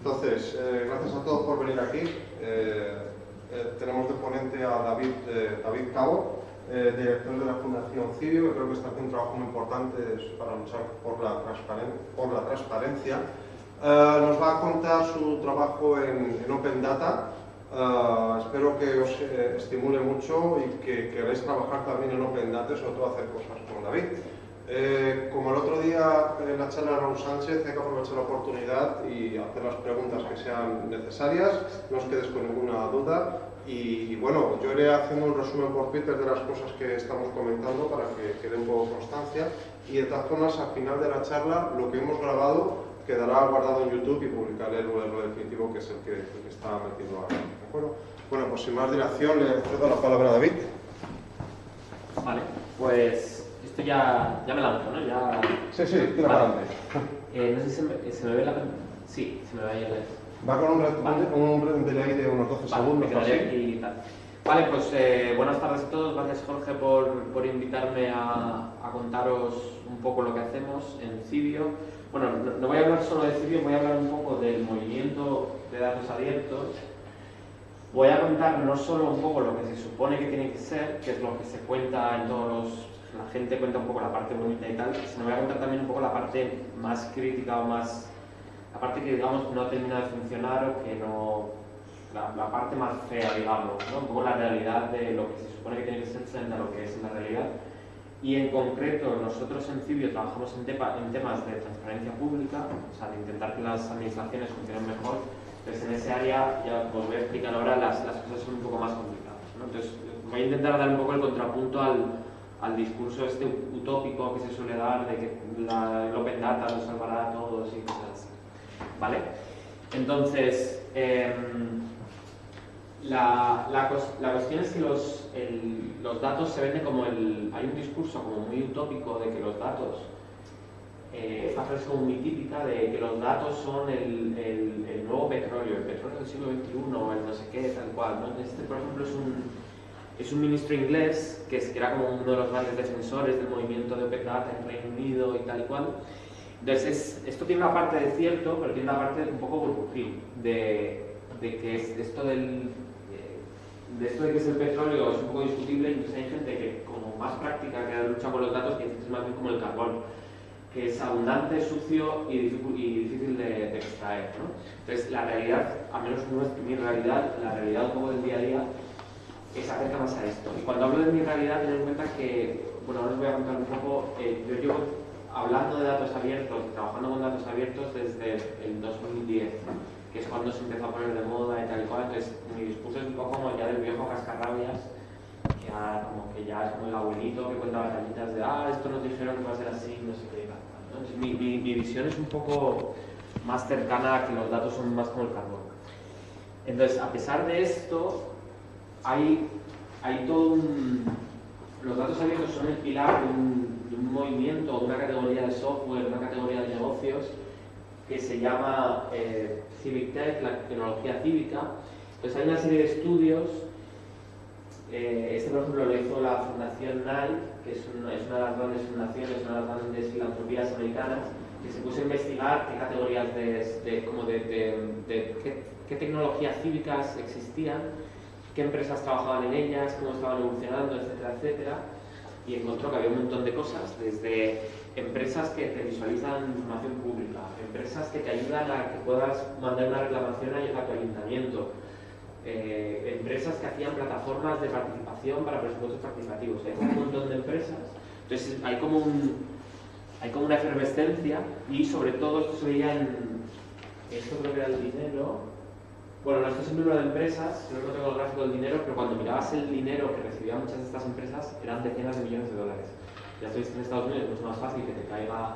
Entonces, gracias a todos por venir aquí. Tenemos de ponente a David Cabo, director de la Fundación Cibio, que creo que está haciendo un trabajo muy importante para luchar por la transparencia. Nos va a contar su trabajo en Open Data. Espero que os estimule mucho y que queráis trabajar también en Open Data, sobre todo hacer cosas como David. Como el otro día en la charla de Raúl Sánchez, hay que aprovechar la oportunidad y hacer las preguntas que sean necesarias, no os quedes con ninguna duda. Y bueno, yo iré haciendo un resumen por Twitter de las cosas que estamos comentando para que quede un poco constancia. Y de todas formas, al final de la charla, lo que hemos grabado quedará guardado en YouTube y publicaré luego el definitivo, que es el que está metido ahora. ¿De acuerdo? Bueno, pues sin más dilación, le cedo la palabra a David. Vale, pues esto ya me lanzo, ¿no? Sí, tira para adelante. No sé si se me ve la... Sí, se me ve ahí el... Va con un delay de unos 12 segundos. Me quedaré aquí y tal. Vale, pues buenas tardes a todos. Gracias, Jorge, por invitarme a contaros un poco lo que hacemos en Cibio. Bueno, no voy a hablar solo de Cibio, voy a hablar un poco del movimiento de datos abiertos. Voy a contar no solo un poco lo que se supone que tiene que ser, que es lo que se cuenta en todos los... La gente cuenta un poco la parte bonita y tal, sino voy a contar también un poco la parte más crítica o más... La parte que, digamos, no termina de funcionar o que no... La parte más fea, digamos, ¿no? Un poco la realidad de lo que se supone que tiene que ser frente a lo que es en la realidad. Y en concreto, nosotros en Cibio trabajamos en temas de transparencia pública, o sea, de intentar que las administraciones funcionen mejor. Entonces, en ese área, ya os voy a explicar ahora, las cosas son un poco más complicadas, ¿no? Entonces, voy a intentar dar un poco el contrapunto al discurso este utópico que se suele dar de que el Open Data nos salvará a todos y cosas así. ¿Vale? Entonces, la cuestión es que los datos se venden como hay un discurso como muy utópico de que los datos, esta frase como muy típica de que los datos son el nuevo petróleo, el petróleo del siglo XXI, el no sé qué, tal cual, ¿no? Este, por ejemplo, es un ministro inglés que era como uno de los grandes defensores del movimiento de Open Data en Reino Unido y tal y cual. Entonces, esto tiene una parte de cierto, pero tiene una parte un poco burbujil, de que esto de que es el petróleo es un poco discutible, y entonces hay gente que, como más práctica que lucha con los datos, que es más bien como el carbón, que es abundante, sucio y difícil de extraer, ¿no? Entonces, la realidad, al menos no es mi realidad, la realidad un poco del día a día, se acerca más a esto. Y cuando hablo de mi realidad, tened en cuenta que, bueno, ahora os voy a contar un poco, yo llevo hablando de datos abiertos, trabajando con datos abiertos desde el 2010, que es cuando se empezó a poner de moda y tal y cual. Entonces, mi discurso es un poco como ya del viejo cascarrabias, que ya es como el abuelito que cuenta batallitas de esto nos dijeron que va a ser así, no sé qué, ¿no? Entonces, mi visión es un poco más cercana a que los datos son más como el carbón. Entonces, a pesar de esto, hay todo los datos abiertos son el pilar de un movimiento, de una categoría de software, de una categoría de negocios que se llama Civic Tech, la tecnología cívica. Entonces hay una serie de estudios, por ejemplo lo hizo la Fundación Knight, que es una de las grandes fundaciones, una de las grandes filantropías americanas, que se puso a investigar qué categorías qué tecnologías cívicas existían, qué empresas trabajaban en ellas, cómo estaban evolucionando, etcétera, etcétera, y encontró que había un montón de cosas, desde empresas que te visualizan información pública, empresas que te ayudan a que puedas mandar una reclamación a tu ayuntamiento, empresas que hacían plataformas de participación para presupuestos participativos. Hay un montón de empresas, entonces hay como una efervescencia, y sobre todo esto se veía esto creo que era el dinero. Bueno, no, esto es el número de empresas, no tengo el gráfico del dinero, pero cuando mirabas el dinero que recibían muchas de estas empresas, eran decenas de millones de dólares. Ya sabéis que en Estados Unidos es mucho más fácil que te caiga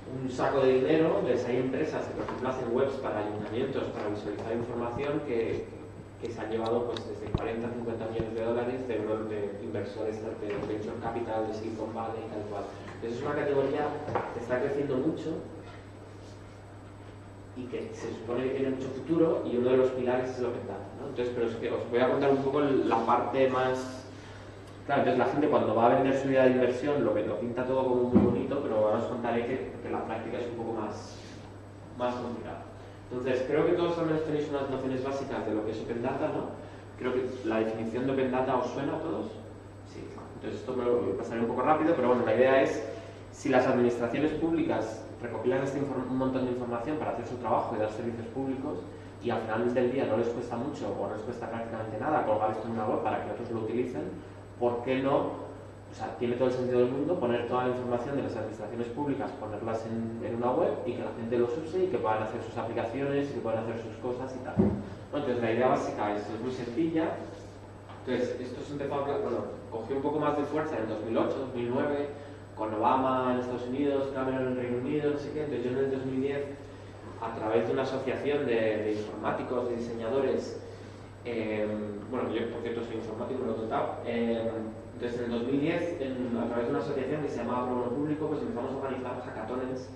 un saco de dinero. Entonces hay empresas que, por ejemplo, hacen webs para ayuntamientos para visualizar información que se han llevado pues desde 40 a 50 millones de dólares de inversores de venture capital, de Silicon Valley y tal cual. Entonces es una categoría que está creciendo mucho y que se supone que tiene mucho futuro, y uno de los pilares es el Open Data, ¿no? Entonces, pero es que os voy a contar un poco la parte más... Claro, entonces la gente cuando va a vender su idea de inversión lo pinta todo como muy bonito, pero ahora os contaré que la práctica es un poco más complicada. Entonces, creo que todos al menos tenéis unas nociones básicas de lo que es Open Data, ¿no? Creo que la definición de Open Data os suena a todos. Sí, entonces esto me lo pasaré un poco rápido, pero bueno, la idea es, si las administraciones públicas recopilan un montón de información para hacer su trabajo y dar servicios públicos, y al final del día no les cuesta mucho o no les cuesta prácticamente nada colgar esto en una web para que otros lo utilicen, ¿por qué no? O sea, tiene todo el sentido del mundo poner toda la información de las administraciones públicas, ponerlas en una web y que la gente los use y que puedan hacer sus aplicaciones y que puedan hacer sus cosas y tal. Bueno, entonces la idea básica es muy sencilla. Entonces, esto se empezó cogió un poco más de fuerza en 2008, 2009, con Obama en Estados Unidos, Cameron en el Reino Unido, no sé qué. Entonces yo en el 2010, a través de una asociación de informáticos, de diseñadores, bueno, yo por cierto soy informático, me lo he contado. Entonces en el 2010, a través de una asociación que se llamaba Pro Público, pues empezamos a organizar hackatones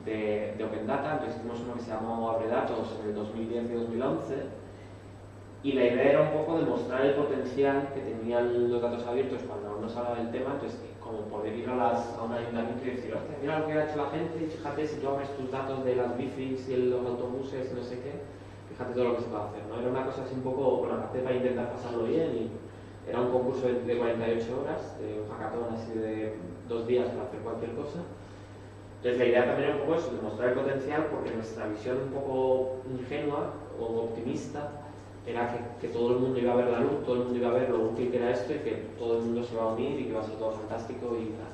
de Open Data. Entonces hicimos uno que se llamó Abre Datos en el 2010 y 2011. Y la idea era un poco demostrar el potencial que tenían los datos abiertos cuando aún no se hablaba del tema. Entonces, como poder ir a un ayuntamiento y decir, hostia, mira lo que ha hecho la gente, y fíjate si tú abres tus datos de las bifis y los autobuses y no sé qué, fíjate todo lo que se puede hacer, ¿no? Era una cosa así un poco, bueno, aparte para intentar pasarlo bien, y era un concurso de 48 horas, de un hackathon así de 2 días para hacer cualquier cosa. Entonces la idea también era un poco eso, demostrar el potencial, porque nuestra visión un poco ingenua o optimista era que todo el mundo iba a ver la luz, todo el mundo iba a ver lo útil que era esto y que todo el mundo se iba a unir y que iba a ser todo fantástico y tal.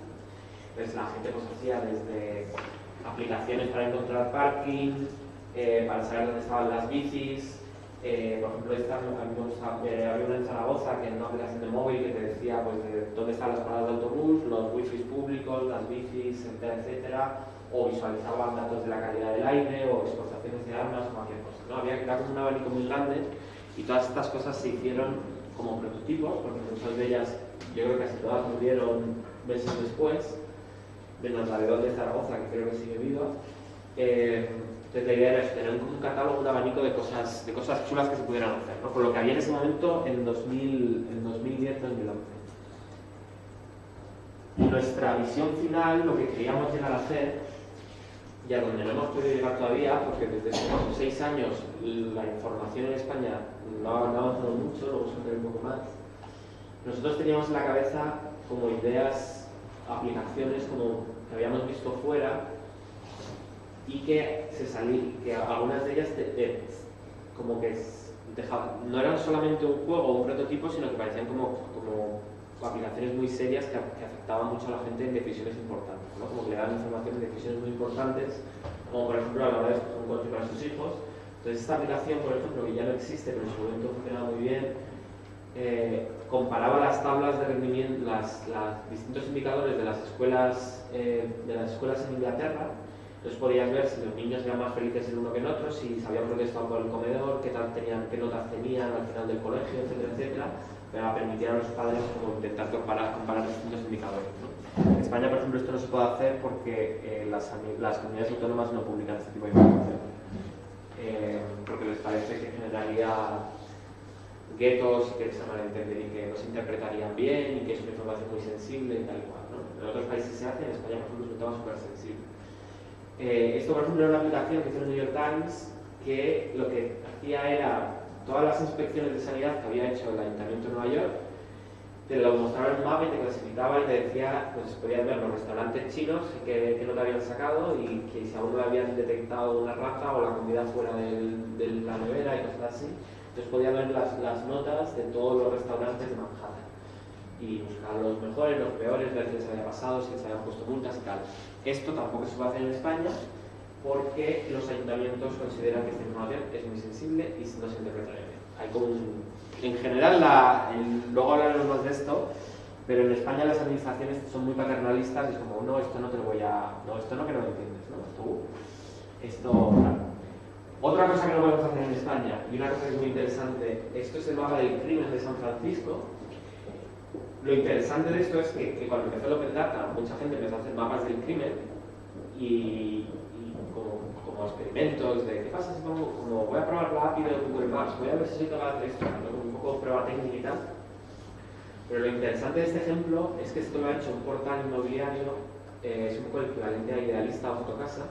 Entonces la gente pues hacía desde aplicaciones para encontrar parking, para saber dónde estaban las bicis. Por ejemplo, había una en Zaragoza que era una aplicación de móvil que te decía pues, de dónde están las paradas de autobús, los wifis públicos, las bicis, etcétera, etcétera, o visualizaban datos de la calidad del aire o exportaciones de armas o cualquier cosa, ¿no? Era como un abanico muy grande y todas estas cosas se hicieron como prototipos, porque muchas de ellas, yo creo que casi todas murieron meses después, menos la de Zaragoza, que creo que sigue viva. Entonces la idea era tener un catálogo, un abanico de cosas chulas que se pudieran hacer, ¿no? Con lo que había en ese momento en 2010-2011. Nuestra visión final, lo que queríamos llegar a hacer, y a donde no hemos podido llegar todavía, porque desde hace 6 años la información en España no ha avanzado mucho, luego se ve un poco más. Nosotros teníamos en la cabeza como ideas, aplicaciones como que habíamos visto fuera, y que algunas de ellas como que no eran solamente un juego o un prototipo, sino que parecían como aplicaciones muy serias que afectaban mucho a la gente en decisiones importantes, ¿no? Como que le daban información de decisiones muy importantes, como por ejemplo a la hora de escoger un coche para sus hijos. Entonces esta aplicación, por ejemplo, que ya no existe, pero en su momento funcionaba muy bien, comparaba las tablas de rendimiento, los distintos indicadores de las escuelas en Inglaterra. Entonces podías ver si los niños eran más felices en uno que en otro, si se habían protestado por el comedor, qué notas tenían al final del colegio, etcétera, etcétera, para permitir a los padres como intentar comparar distintos indicadores, ¿no? En España, por ejemplo, esto no se puede hacer porque las comunidades autónomas no publican este tipo de información, porque les parece que generaría guetos y que se malentender y que no se interpretarían bien y que es una información muy sensible y tal y cual, ¿no? En otros países se hace, en España, por ejemplo, es un tema súper sensible. Esto, por ejemplo, era una aplicación que hizo el New York Times que lo que hacía era todas las inspecciones de sanidad que había hecho el Ayuntamiento de Nueva York, te lo mostraba en un mapa y te clasificaba y te decía, pues podías ver los restaurantes chinos que no te habían sacado y que si aún no habían detectado una rata o la comida fuera de la nevera y cosas así. Entonces podías ver las notas de todos los restaurantes de Manhattan y buscar los mejores, los peores, ver qué les había pasado, si les habían puesto multas y tal. Esto tampoco se puede hacer en España porque los ayuntamientos consideran que esta información es muy sensible y no se interpreta bien. Hay como en general, luego hablaremos más de esto, pero en España las administraciones son muy paternalistas y es como, no, esto no te lo voy a... No, esto no, que no lo entiendes, ¿no? Esto claro. Otra cosa que no podemos hacer en España, y una cosa que es muy interesante, esto es el mapa del crimen de San Francisco. Lo interesante de esto es que cuando empezó el Open Data, mucha gente empezó a hacer mapas del crimen y como experimentos de qué pasa si como voy a probar la API de Google Maps, voy a ver si soy capaz de esto, ¿no? Un poco prueba técnica y tal. Pero lo interesante de este ejemplo es que esto lo ha hecho un portal inmobiliario, es un poco el equivalente a Idealista o Fotocasa,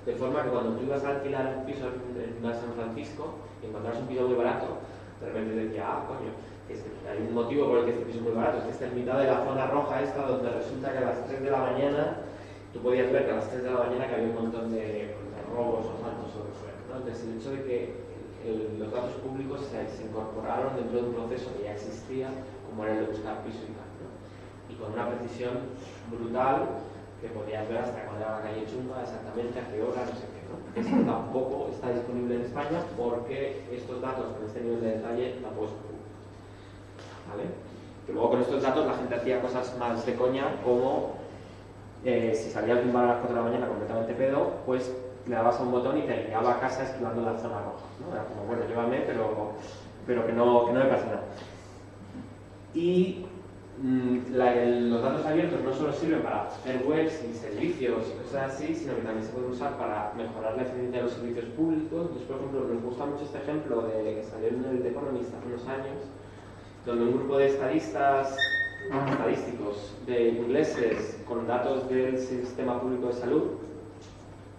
De forma que cuando tú ibas a alquilar un piso en San Francisco y encontrabas un piso muy barato, de repente decías, coño, hay un motivo por el que este piso es muy barato, es que está en mitad de la zona roja esta, donde resulta que a las 3 de la mañana, tú podías ver que a las 3 de la mañana que había un montón de robos o asaltos o lo que fuera, ¿no? Entonces el hecho de que los datos públicos se incorporaron dentro de un proceso que ya existía, como era el de buscar piso y tal, ¿no? Y con una precisión brutal, que podías ver hasta cuando era la calle chunga, exactamente a qué hora, no sé qué, ¿no? Eso tampoco está disponible en España porque estos datos con este nivel de detalle tampoco son públicos, ¿vale? Que luego con estos datos la gente hacía cosas más de coña, como si salía alguien a las 4 de la mañana completamente pedo, pues le dabas a un botón y te guiaba a casa esquivando la zona roja, ¿no? Era como, bueno, llévame, pero que no me pase nada. Y los datos abiertos no solo sirven para hacer webs y servicios y cosas así, sino que también se pueden usar para mejorar la eficiencia de los servicios públicos. Entonces, por ejemplo, nos gusta mucho este ejemplo que salió en el The Economist hace unos años, donde un grupo de estadísticos de ingleses con datos del sistema público de salud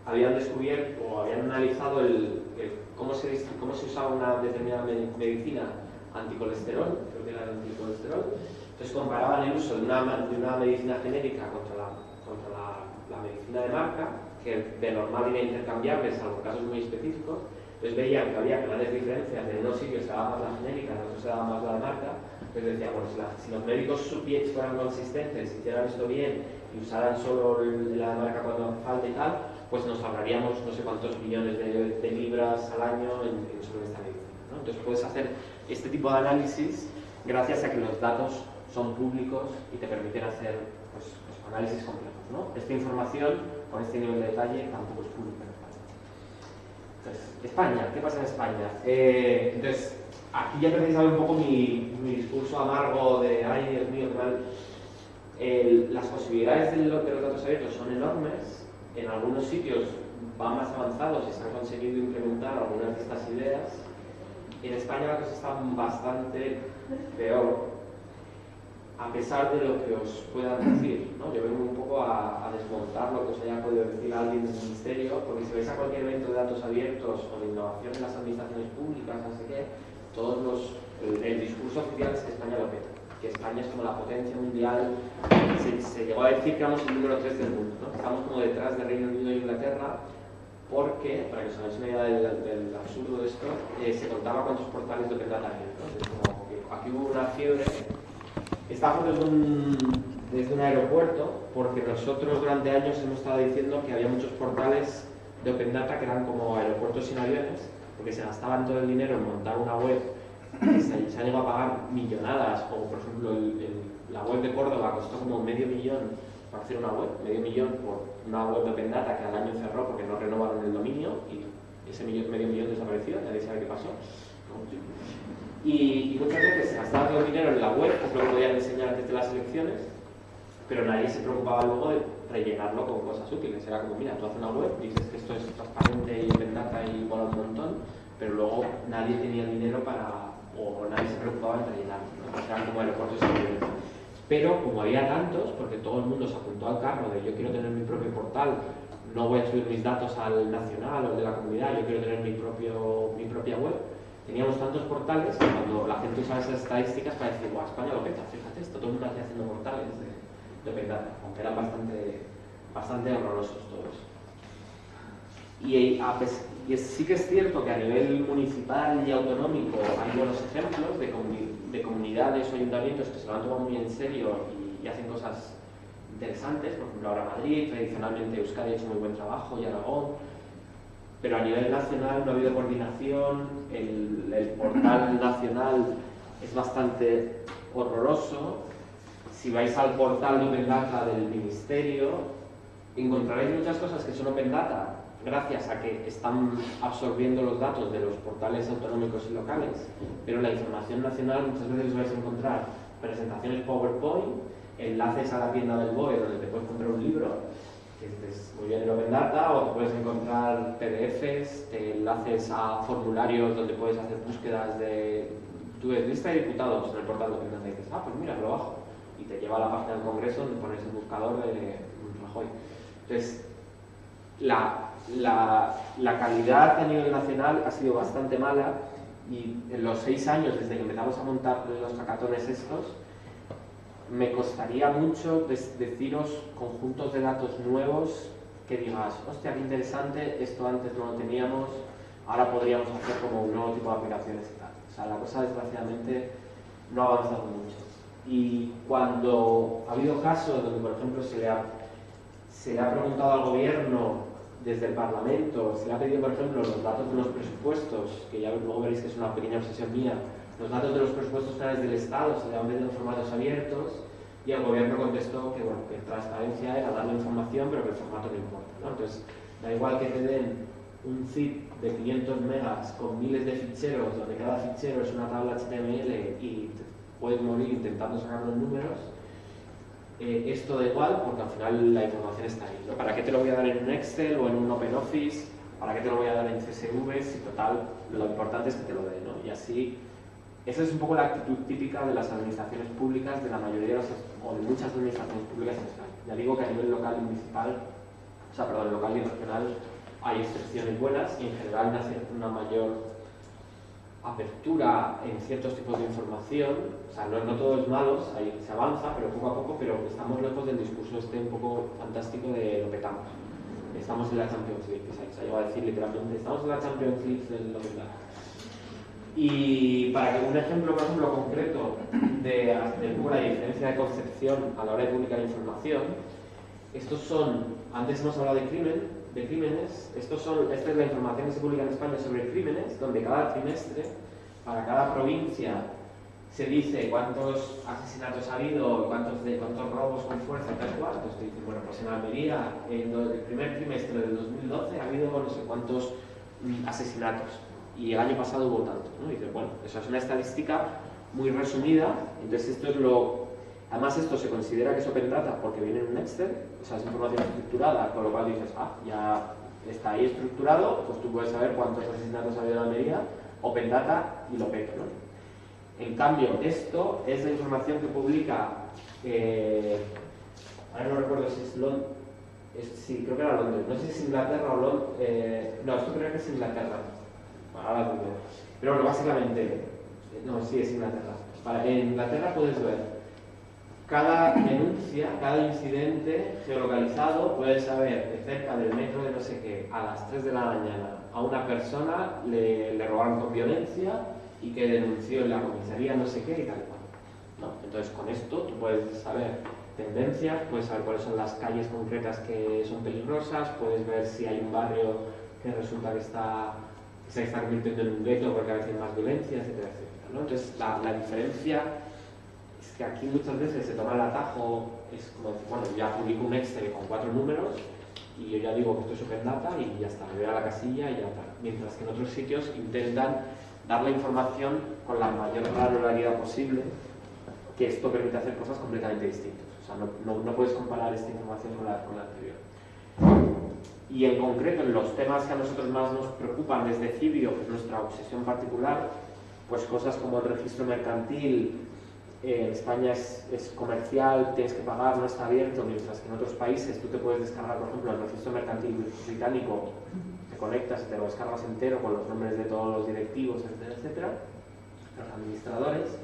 habían descubierto o habían analizado cómo se usaba una determinada medicina anticolesterol, creo que era el anticolesterol. Entonces comparaban el uso de una medicina genérica contra la medicina de marca, que de normal era intercambiable, salvo casos muy específicos. Entonces veían que había grandes diferencias, en unos sitios se daba más la genérica, en otros se daba más la de marca. Entonces decían, bueno, si los médicos fueran consistentes, hicieran esto bien y usaran solo la de marca cuando hace falta y tal, pues nos ahorraríamos no sé cuántos millones de libras al año sobre esta medicina, ¿no? Entonces puedes hacer este tipo de análisis gracias a que los datos son públicos y te permiten hacer pues, análisis complejos, ¿no? Esta información, con este nivel de detalle, tampoco es pública en España. Entonces, España, ¿qué pasa en España? Entonces, aquí ya empecéis a ver un poco mi discurso amargo de ay, Dios mío, qué mal. Las posibilidades de los datos abiertos son enormes. En algunos sitios van más avanzados y se han conseguido implementar algunas de estas ideas. En España la cosa está bastante peor, a pesar de lo que os pueda decir, ¿no? Yo vengo un poco a desmontar lo que os haya podido decir alguien del ministerio, porque si vais a cualquier evento de datos abiertos o de innovación en las administraciones públicas, no sé qué, el discurso oficial es que España lo peta, que España es como la potencia mundial. Se llegó a decir que éramos el número 3 del mundo, ¿no? Estamos como detrás de Reino Unido e Inglaterra, porque, para que os hagáis una idea del absurdo de esto, se contaba cuántos portales de Open Data había, ¿no? Como que aquí hubo una fiebre. Esta foto es desde un aeropuerto, porque nosotros durante años hemos estado diciendo que había muchos portales de Open Data que eran como aeropuertos sin aviones, porque se gastaban todo el dinero en montar una web que se han llegado a pagar millonadas, como por ejemplo la web de Córdoba costó como $500,000 para hacer una web, $500,000 por una web de Open Data que al año cerró porque no renovaron el dominio y ese $500,000 desapareció, nadie sabe qué pasó. Y muchas veces se gastaba todo el dinero en la web, que es lo que podían enseñar antes de las elecciones, pero nadie se preocupaba luego de rellenarlo con cosas útiles. Era como, mira, tú haces una web, dices que esto es transparente y Open Data y mola un montón, pero luego nadie tenía el dinero o nadie se preocupaba en rellenarlo, ¿no? Eran como aeropuertos civiles. Pero como había tantos, porque todo el mundo se apuntó al carro de yo quiero tener mi propio portal, no voy a subir mis datos al nacional o al de la comunidad, yo quiero tener mi propia web, teníamos tantos portales que cuando la gente usaba esas estadísticas para decir, guau, España lo peta, fíjate esto, todo el mundo aquí haciendo portales de Open Data, aunque eran bastante horrorosos todos. Y sí que es cierto que a nivel municipal y autonómico hay buenos ejemplos de comunidades o ayuntamientos que se lo han tomado muy en serio y hacen cosas interesantes. Por ejemplo, ahora Madrid, tradicionalmente Euskadi ha hecho muy buen trabajo y Aragón, pero a nivel nacional no ha habido coordinación. El portal nacional es bastante horroroso. Si vais al portal de Open Data del Ministerio, encontraréis muchas cosas que son Open Data gracias a que están absorbiendo los datos de los portales autonómicos y locales, pero la información nacional muchas veces vais a encontrar presentaciones PowerPoint, enlaces a la tienda del BOE donde te puedes comprar un libro, que es muy bien en Open Data, o te puedes encontrar PDFs, enlaces a formularios donde puedes hacer búsquedas de... Tú ves lista de diputados en el portal de Open Data y dices, pues mira, lo bajo, y te lleva a la página del Congreso donde pones el buscador de Rajoy. Entonces, la calidad a nivel nacional ha sido bastante mala y en los 6 años desde que empezamos a montar los hackatones estos, me costaría mucho deciros conjuntos de datos nuevos que digas, hostia, qué interesante, esto antes no lo teníamos, ahora podríamos hacer como un nuevo tipo de aplicaciones y tal. O sea, la cosa desgraciadamente no ha avanzado mucho. Y cuando ha habido casos donde, por ejemplo, se le ha preguntado al gobierno desde el Parlamento, se le ha pedido, por ejemplo, los datos de los presupuestos, que ya luego veréis que es una pequeña obsesión mía, los datos de los presupuestos finales del Estado se le han pedido en formatos abiertos, y el gobierno contestó que, bueno, que transparencia era dar la información, pero que el formato no importa, ¿no? Entonces, da igual que te den un zip de 500 megas con miles de ficheros, donde cada fichero es una tabla HTML y puedes morir intentando sacar los números, esto da igual porque al final la información está ahí, ¿no? ¿Para qué te lo voy a dar en un Excel o en un OpenOffice? ¿Para qué te lo voy a dar en CSV? Si total, lo importante es que te lo dé, ¿no? Y así, esa es un poco la actitud típica de las administraciones públicas, de la mayoría o de muchas administraciones públicas en España. Ya digo que a nivel local y municipal, local y regional, hay excepciones buenas y en general nace una mayor apertura en ciertos tipos de información. O sea, no todo es malo, se avanza, pero poco a poco, pero estamos lejos del discurso un poco fantástico de lo petamos. Estamos en la Champions League, que se ha llegado a decir literalmente, estamos en la Champions League del lo que tal. Y para que un ejemplo, por ejemplo, concreto de un poco la diferencia de concepción a la hora de publicar información, estos son, antes hemos hablado de crímenes, esta es la información que se publica en España sobre crímenes, donde cada trimestre, para cada provincia, se dice cuántos asesinatos ha habido, cuántos robos con fuerza y tal cual. Entonces te dicen, bueno, pues en Almería, en el primer trimestre del 2012 ha habido no sé cuántos asesinatos y el año pasado hubo tanto, ¿no? Y dices, bueno, eso es una estadística muy resumida, entonces esto es además esto se considera que es Open Data porque viene en un Excel, o sea, es información estructurada, con lo cual dices, ya está ahí estructurado, pues tú puedes saber cuántos asesinatos ha habido en Almería, Open Data y lo peto, ¿no? En cambio, esto es la información que publica, ahora no recuerdo si es Londres, sí, creo que era Londres, no sé si es Inglaterra o Londres, no, esto creo que es Inglaterra, ahora lo digo, pero bueno, básicamente, no, sí es Inglaterra. En Inglaterra puedes ver cada denuncia, cada incidente geolocalizado, puedes saber de cerca del metro de no sé qué, a las 3 de la mañana, a una persona le robaron con violencia y que denunció en la comisaría no sé qué y tal cual, ¿no? Entonces con esto tú puedes saber tendencias, puedes saber cuáles son las calles concretas que son peligrosas, puedes ver si hay un barrio que resulta que se está convirtiendo en un gueto porque a veces hay más violencia, etcétera, etcétera, ¿no? Entonces la diferencia es que aquí muchas veces se toma el atajo, es como decir, bueno, ya publico un Excel con 4 números y yo ya digo que esto es Open Data y ya está, me voy a la casilla y ya está. Mientras que en otros sitios intentan dar la información con la mayor granularidad posible, que esto permite hacer cosas completamente distintas. O sea, no puedes comparar esta información con la anterior. Y en concreto, en los temas que a nosotros más nos preocupan desde Cibio, que es nuestra obsesión particular, pues cosas como el registro mercantil, en España es comercial, tienes que pagar, no está abierto, mientras que en otros países tú te puedes descargar, por ejemplo, el registro mercantil británico, te conectas y te lo descargas entero con los nombres de todos los directivos, etcétera, etcétera, los administradores,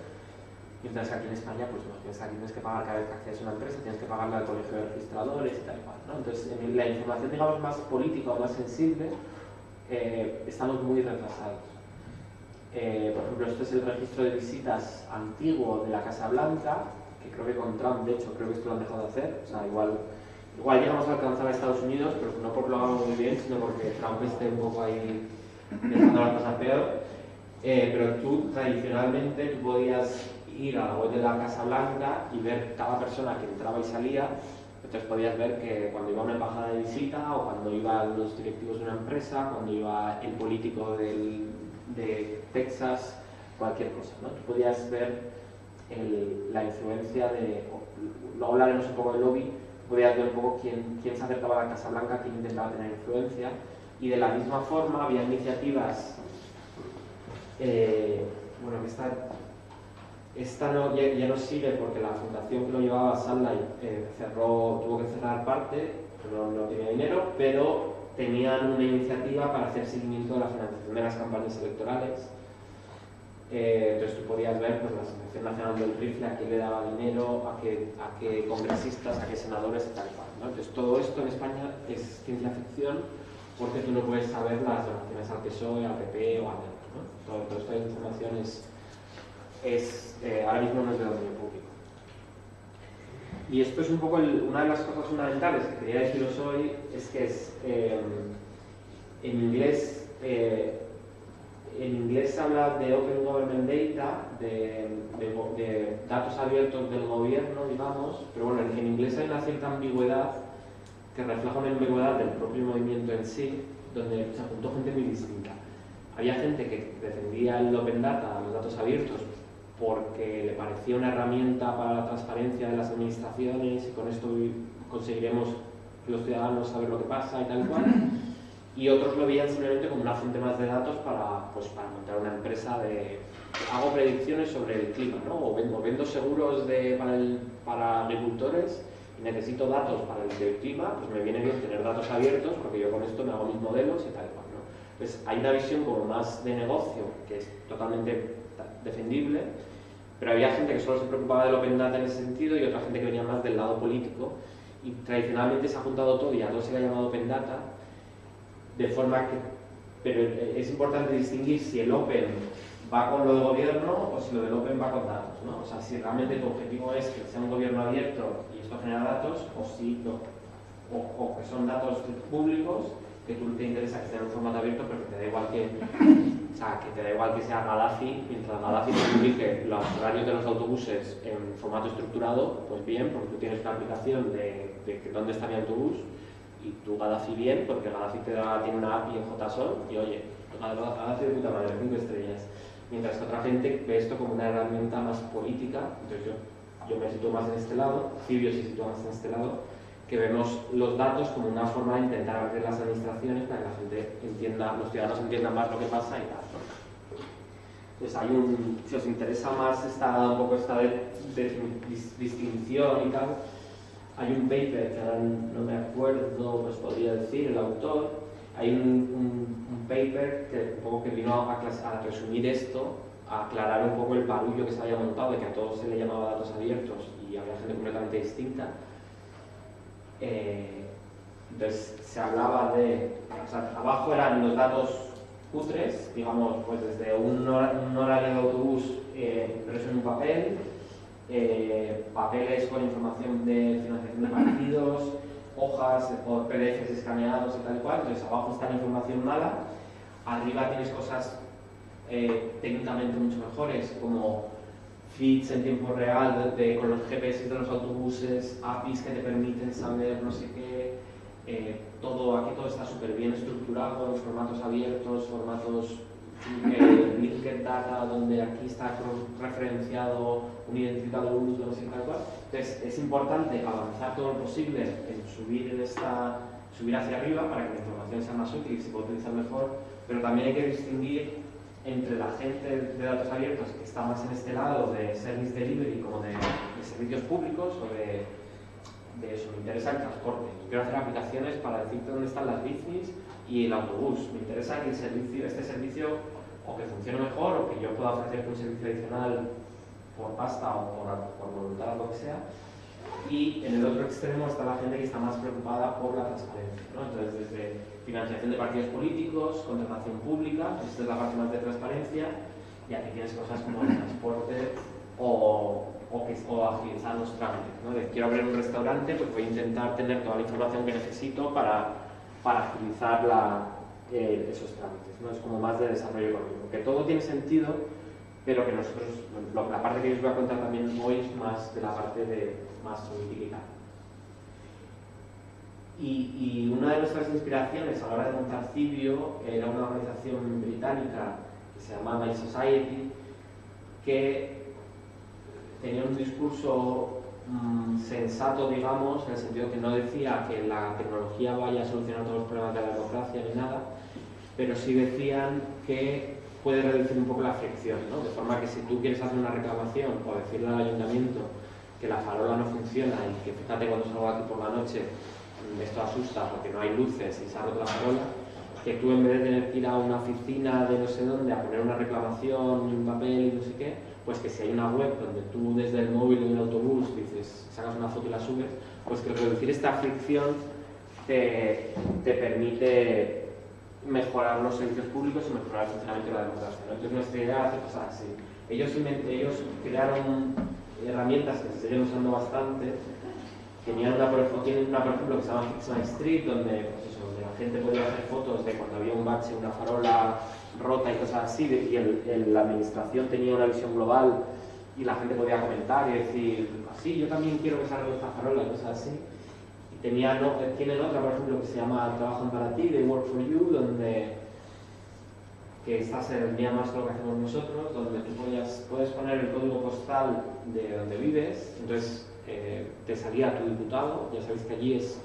mientras que aquí en España, pues no, tienes que pagar cada vez que accedes a una empresa, tienes que pagarle al colegio de registradores y tal cual, ¿no? Entonces, en la información, digamos, más política o más sensible, estamos muy retrasados. Por ejemplo, esto es el registro de visitas antiguo de la Casa Blanca, que creo que con Trump, de hecho, creo que esto lo han dejado de hacer. O sea, igual llegamos a alcanzar a Estados Unidos, pero no porque lo hagamos muy bien, sino porque Trump esté un poco ahí dejando las cosas peor. Pero tú, tradicionalmente, tú podías ir a la web de la Casa Blanca y ver cada persona que entraba y salía. Entonces podías ver que cuando iba a una embajada de visita o cuando iban los directivos de una empresa, cuando iba el político de Texas, cualquier cosa, ¿no? Tú podías ver la influencia luego hablaremos un poco del lobby, podías ver un poco quién se acercaba a la Casa Blanca, quién intentaba tener influencia, y de la misma forma había iniciativas, bueno, que esta ya no sigue porque la fundación que lo llevaba, Sunlight, tuvo que cerrar parte, no tenía dinero, pero tenían una iniciativa para hacer seguimiento de la financiación de las campañas electorales. Entonces tú podías ver pues, la Asociación Nacional del Rifle, a quién le daba dinero, a qué congresistas, a qué senadores y tal cual, ¿no? Entonces todo esto en España es ciencia ficción porque tú no puedes saber las donaciones al PSOE, al PP o al ETA, ¿no? Toda esta información ahora mismo no es de dominio público. Y esto es un poco una de las cosas fundamentales que quería deciros hoy, es que en inglés se habla de Open Government Data, de datos abiertos del gobierno, digamos, pero bueno, en inglés hay una cierta ambigüedad que refleja una ambigüedad del propio movimiento en sí, donde se juntó gente muy distinta. Había gente que defendía el Open Data, los datos abiertos, porque le parecía una herramienta para la transparencia de las administraciones y con esto conseguiremos que los ciudadanos saber lo que pasa y tal cual. Y otros lo veían simplemente como una fuente más de datos para montar una empresa de... Hago predicciones sobre el clima, ¿no? O vendo seguros para agricultores y necesito datos para el clima, pues me viene bien tener datos abiertos porque yo con esto me hago mis modelos y tal cual, ¿no? Entonces hay una visión como más de negocio que es totalmente defendible, pero había gente que solo se preocupaba del Open Data en ese sentido y otra gente que venía más del lado político, y tradicionalmente se ha juntado todo y a todo se le ha llamado Open Data, de forma que, pero es importante distinguir si el Open va con lo de gobierno o si lo del Open va con datos, ¿no? O sea, si realmente tu objetivo es que sea un gobierno abierto y esto genera datos, o si no, o que son datos públicos que tú te interesa que sea en un formato abierto, pero que te da igual que sea Gaddafi, mientras Gaddafi te publique los horarios de los autobuses en formato estructurado, pues bien, porque tú tienes una aplicación de dónde está mi autobús, y tú Gaddafi bien, porque Gaddafi tiene una API en JSON, y oye, Gaddafi de puta madre, 5 estrellas. Mientras que otra gente ve esto como una herramienta más política, entonces yo me sitúo más en este lado, Cibio se sitúa más en este lado, que vemos los datos como una forma de intentar abrir las administraciones para que la gente entienda, los ciudadanos entiendan más lo que pasa y tal, ¿no? Pues si os interesa más un poco esta distinción y tal, hay un paper que ahora no me acuerdo, pues podría decir el autor, hay un paper que un poco que vino a resumir esto, a aclarar un poco el barullo que se había montado de que a todos se le llamaba datos abiertos y había gente completamente distinta. Entonces se hablaba o sea, abajo eran los datos cutres, digamos, pues desde un horario de autobús impreso en un papel, papeles con información de financiación de partidos, hojas o PDFs escaneados y tal cual. Entonces abajo está la información mala, arriba tienes cosas técnicamente mucho mejores como feeds en tiempo real con los GPS de los autobuses, APIs que te permiten saber no sé qué, aquí todo está súper bien estructurado, en formatos abiertos, formatos linked data, donde aquí está referenciado un identificador único, no sé qué tal cual. Entonces es importante avanzar todo lo posible en subir hacia arriba para que la información sea más útil y se pueda utilizar mejor, pero también hay que distinguir entre la gente de datos abiertos que está más en este lado de service delivery, como de servicios públicos o de eso, me interesa el transporte, quiero hacer aplicaciones para decirte dónde están las bicis y el autobús, me interesa que este servicio o que funcione mejor o que yo pueda ofrecerte un servicio adicional por pasta o por voluntad o lo que sea. Y en el otro extremo está la gente que está más preocupada por la transparencia, ¿no? Entonces, desde financiación de partidos políticos, contratación pública, esta es la parte más de transparencia, y aquí tienes cosas como el transporte o agilizar los trámites, ¿no? Quiero abrir un restaurante, pues voy a intentar tener toda la información que necesito para agilizar esos trámites, ¿no? Es como más de desarrollo económico, que todo tiene sentido, pero que nosotros, la parte que os voy a contar también hoy es más de la parte más política. Y una de nuestras inspiraciones a la hora de montar Cibio era una organización británica que se llamaba My Society, que tenía un discurso sensato, digamos, en el sentido que no decía que la tecnología vaya a solucionar todos los problemas de la democracia ni nada, pero sí decían que puede reducir un poco la fricción, ¿no? De forma que si tú quieres hacer una reclamación o decirle al ayuntamiento que la farola no funciona y que fíjate cuando salgo aquí por la noche esto asusta porque no hay luces y se ha roto la farola, que tú en vez de tener que ir a una oficina de no sé dónde a poner una reclamación y un papel y no sé qué, pues que si hay una web donde tú desde el móvil o en el autobús dices, sacas una foto y la subes, pues que reducir esta fricción te permite mejorar los servicios públicos y mejorar el funcionamiento de la democracia, ¿no? Entonces nuestra idea es hacer cosas así. Ellos crearon herramientas que se siguen usando bastante. Tienen una, por ejemplo, que se llama Fix My Street, donde, pues eso, donde la gente podía hacer fotos de cuando había un bache, una farola rota y cosas así, y la administración tenía una visión global y la gente podía comentar y decir, sí, yo también quiero que salga esta farola y cosas así. Y tienen otra, por ejemplo, que se llama Trabajan para ti, de Work for You, donde que esta sería más que lo que hacemos nosotros, donde tú puedes poner el código postal de donde vives, entonces te salía tu diputado. Ya sabéis que allí es,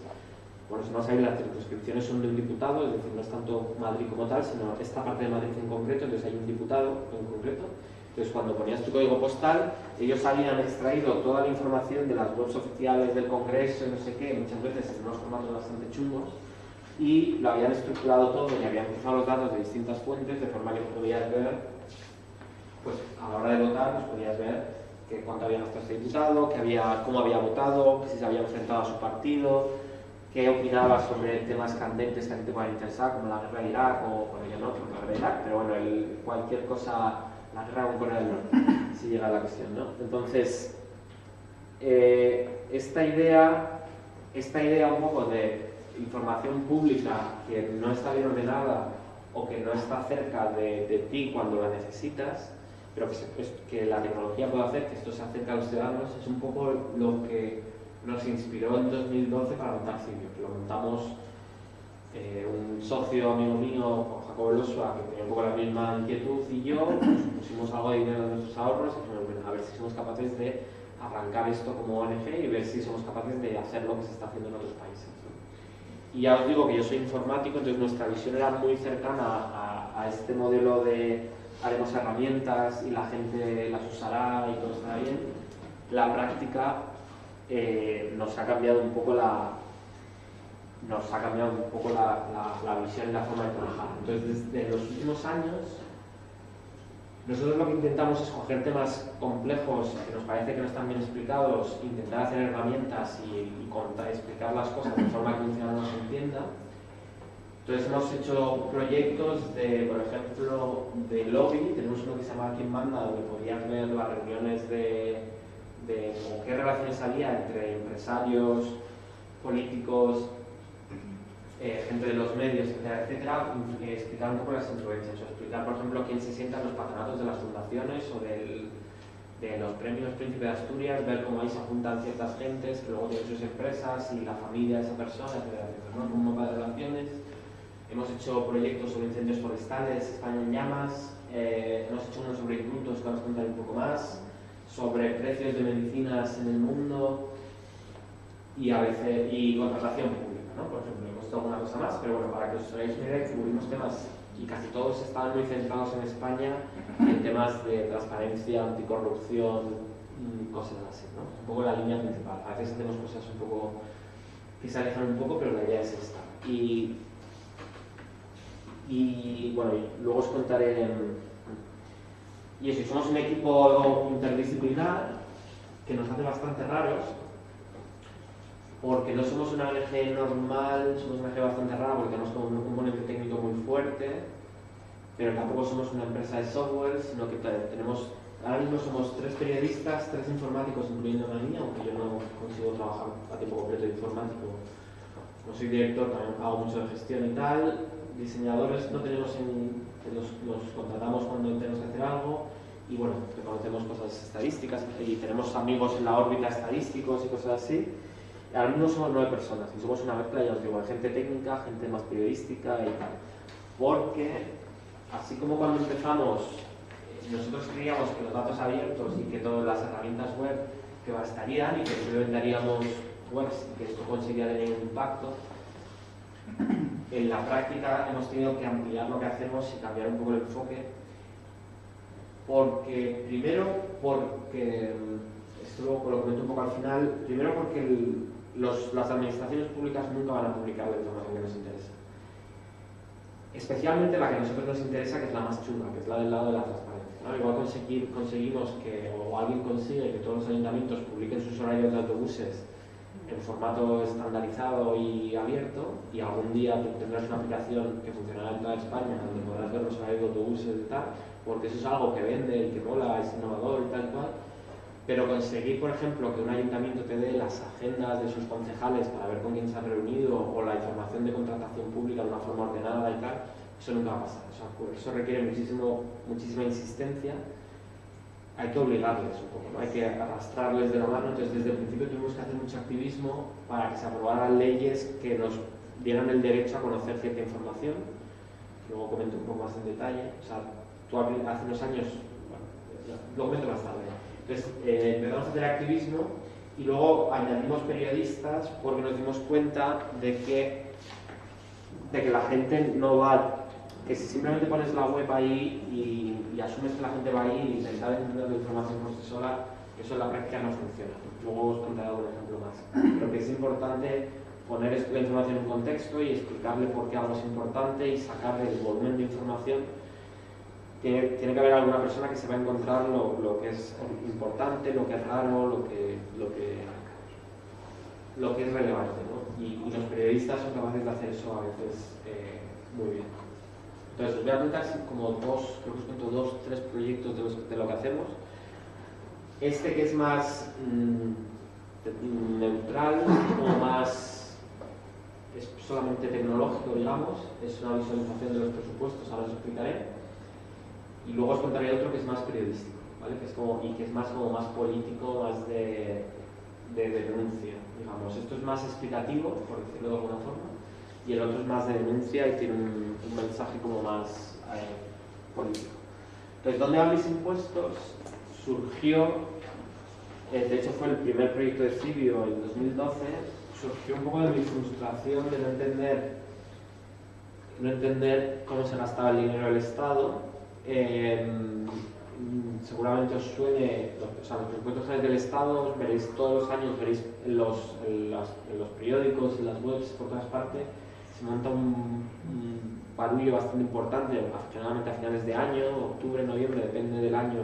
bueno, si no sabéis, las circunscripciones son de un diputado, es decir, no es tanto Madrid como tal, sino esta parte de Madrid en concreto, entonces hay un diputado en concreto. Entonces cuando ponías tu código postal, ellos habían extraído toda la información de las webs oficiales del Congreso y no sé qué, muchas veces en unos formatos bastante chungos, y lo habían estructurado todo y habían cruzado los datos de distintas fuentes de forma que podías ver, pues a la hora de votar, pues podías ver que cuánto había gastado este diputado, cómo había votado, si se había enfrentado a su partido, qué opinaba sobre temas candentes que a ti te puedan interesar, como la guerra de Irak, o bueno, yo no, la guerra de Irak, pero bueno, cualquier cosa, la guerra con Corea del Norte, si llega a la cuestión, ¿no? Entonces, esta idea un poco de información pública que no está bien ordenada o que no está cerca de ti cuando la necesitas, pero que la tecnología puede hacer que esto se acerque a los ciudadanos, es un poco lo que nos inspiró en 2012 para montar Cibio, que lo montamos un socio amigo mío, Jacobo Elosua, que tenía un poco la misma inquietud, y yo pues, pusimos algo de dinero de nuestros ahorros y dijimos, bueno, a ver si somos capaces de arrancar esto como ONG y ver si somos capaces de hacer lo que se está haciendo en otros países, ¿no? Y ya os digo que yo soy informático, entonces nuestra visión era muy cercana a este modelo de haremos herramientas y la gente las usará y todo estará bien. La práctica nos ha cambiado un poco la visión y la forma de trabajar. Entonces, desde los últimos años, nosotros lo que intentamos es coger temas complejos que nos parece que no están bien explicados, intentar hacer herramientas y explicar las cosas de forma que el ciudadano se entienda. Entonces hemos hecho proyectos de, por ejemplo, de lobby. Tenemos uno que se llama ¿Quién manda?, donde podías ver las reuniones de qué relaciones había entre empresarios, políticos, gente de los medios, etcétera, etcétera, explicar un poco las influencias, o explicar, por ejemplo, quién se sienta en los patronatos de las fundaciones o de los premios Príncipe de Asturias, ver cómo ahí se juntan ciertas gentes que luego tienen sus empresas y la familia de esa persona, etcétera, etcétera, ¿no? Un mapa de relaciones. Hemos hecho proyectos sobre incendios forestales, España en llamas, hemos hecho uno sobre indultos, que vamos a contar un poco más, sobre precios de medicinas en el mundo y a veces contratación pública, ¿no? Por ejemplo, hemos hecho alguna cosa más, pero bueno, para que os hagáis una idea, cubrimos temas y casi todos estaban muy centrados en España en temas de transparencia, anticorrupción y cosas así, ¿no? Un poco la línea principal. A veces hacemos cosas un poco que se alejan un poco, pero la idea es esta. Y bueno, luego os contaré. Y eso, somos un equipo interdisciplinar que nos hace bastante raros, porque no somos una ONG normal, somos una ONG bastante rara porque tenemos como un componente técnico muy fuerte, pero tampoco somos una empresa de software, sino que tenemos, ahora mismo somos 3 periodistas, 3 informáticos, incluyendo a mí, aunque yo no consigo trabajar a tiempo completo de informático. No soy director, también hago mucho de gestión y tal. Diseñadores no tenemos los contratamos cuando tenemos que hacer algo, y bueno, conocemos cosas estadísticas y tenemos amigos en la órbita estadísticos y cosas así. Ahora mismo somos 9 personas y somos una mezcla, ya os digo, de gente técnica, gente más periodística y tal. Porque, así como cuando empezamos, nosotros creíamos que los datos abiertos y que todas las herramientas web que bastarían y que simplemente haríamos webs y que esto conseguiría tener un impacto, en la práctica hemos tenido que ampliar lo que hacemos y cambiar un poco el enfoque, porque esto lo comento un poco al final, primero porque las administraciones públicas nunca van a publicar la información que nos interesa. Especialmente la que a nosotros nos interesa, que es la más chunga, que es la del lado de la transparencia, ¿no? Igual conseguimos que, o alguien consigue que todos los ayuntamientos publiquen sus horarios de autobuses en formato estandarizado y abierto, y algún día tú tendrás una aplicación que funcionará en toda España donde podrás ver los horarios de autobuses y tal, porque eso es algo que vende y que mola, es innovador y tal cual. Pero conseguir, por ejemplo, que un ayuntamiento te dé las agendas de sus concejales para ver con quién se han reunido, o la información de contratación pública de una forma ordenada y tal, eso nunca va a pasar. Eso requiere muchísima insistencia. Hay que obligarles un poco, ¿no? Hay que arrastrarles de la mano. Entonces, desde el principio tuvimos que hacer mucho activismo para que se aprobaran leyes que nos dieran el derecho a conocer cierta información. Luego comento un poco más en detalle. O sea, tú hace unos años, bueno, lo comento más tarde. Entonces, empezamos a hacer activismo y luego añadimos periodistas porque nos dimos cuenta de que la gente no va, que si simplemente pones la web ahí y asumes que la gente va ahí y intentar entender la información por sí sola, eso en la práctica no funciona. Luego os contaré algún ejemplo más. Pero que es importante poner la información en contexto y explicarle por qué algo es importante y sacarle el volumen de información. Tiene que haber alguna persona que se va a encontrar lo que es importante, lo que es raro, lo que es relevante, ¿no? Y los periodistas son capaces de hacer eso a veces muy bien. Entonces, os voy a contar como creo que os cuento 2-3 proyectos de lo que hacemos. Este que es más neutral, como más es solamente tecnológico, digamos, es una visualización de los presupuestos, ahora os explicaré. Y luego os contaré otro que es más periodístico, ¿vale? Que es más político, más de denuncia, digamos. Esto es más explicativo, por decirlo de alguna forma, y el otro es más de denuncia y tiene un mensaje como más político. Entonces, ¿dónde van mis impuestos? Surgió, de hecho fue el primer proyecto de Cibio en 2012, surgió un poco de mi frustración de no entender cómo se gastaba el dinero del Estado. Seguramente os suene, los presupuestos generales del Estado, veréis todos los años, veréis en los periódicos, en las webs, por todas partes, se monta un barullo bastante importante, afortunadamente a finales de año, octubre, noviembre, depende del año,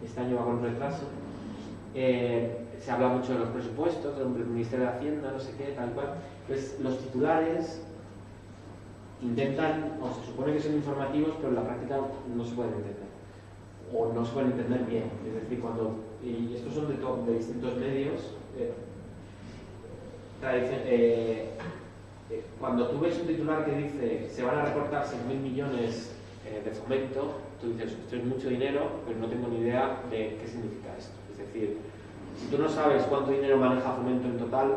este año va con retraso. Se habla mucho de los presupuestos, del Ministerio de Hacienda, no sé qué, tal cual. Entonces, los titulares intentan, o se supone que son informativos, pero en la práctica no se pueden entender, o no se pueden entender bien. Es decir, y estos son de distintos medios, cuando tú ves un titular que dice se van a recortar 6.000 millones de fomento, tú dices, esto es mucho dinero, pero no tengo ni idea de qué significa esto. Es decir, si tú no sabes cuánto dinero maneja Fomento en total,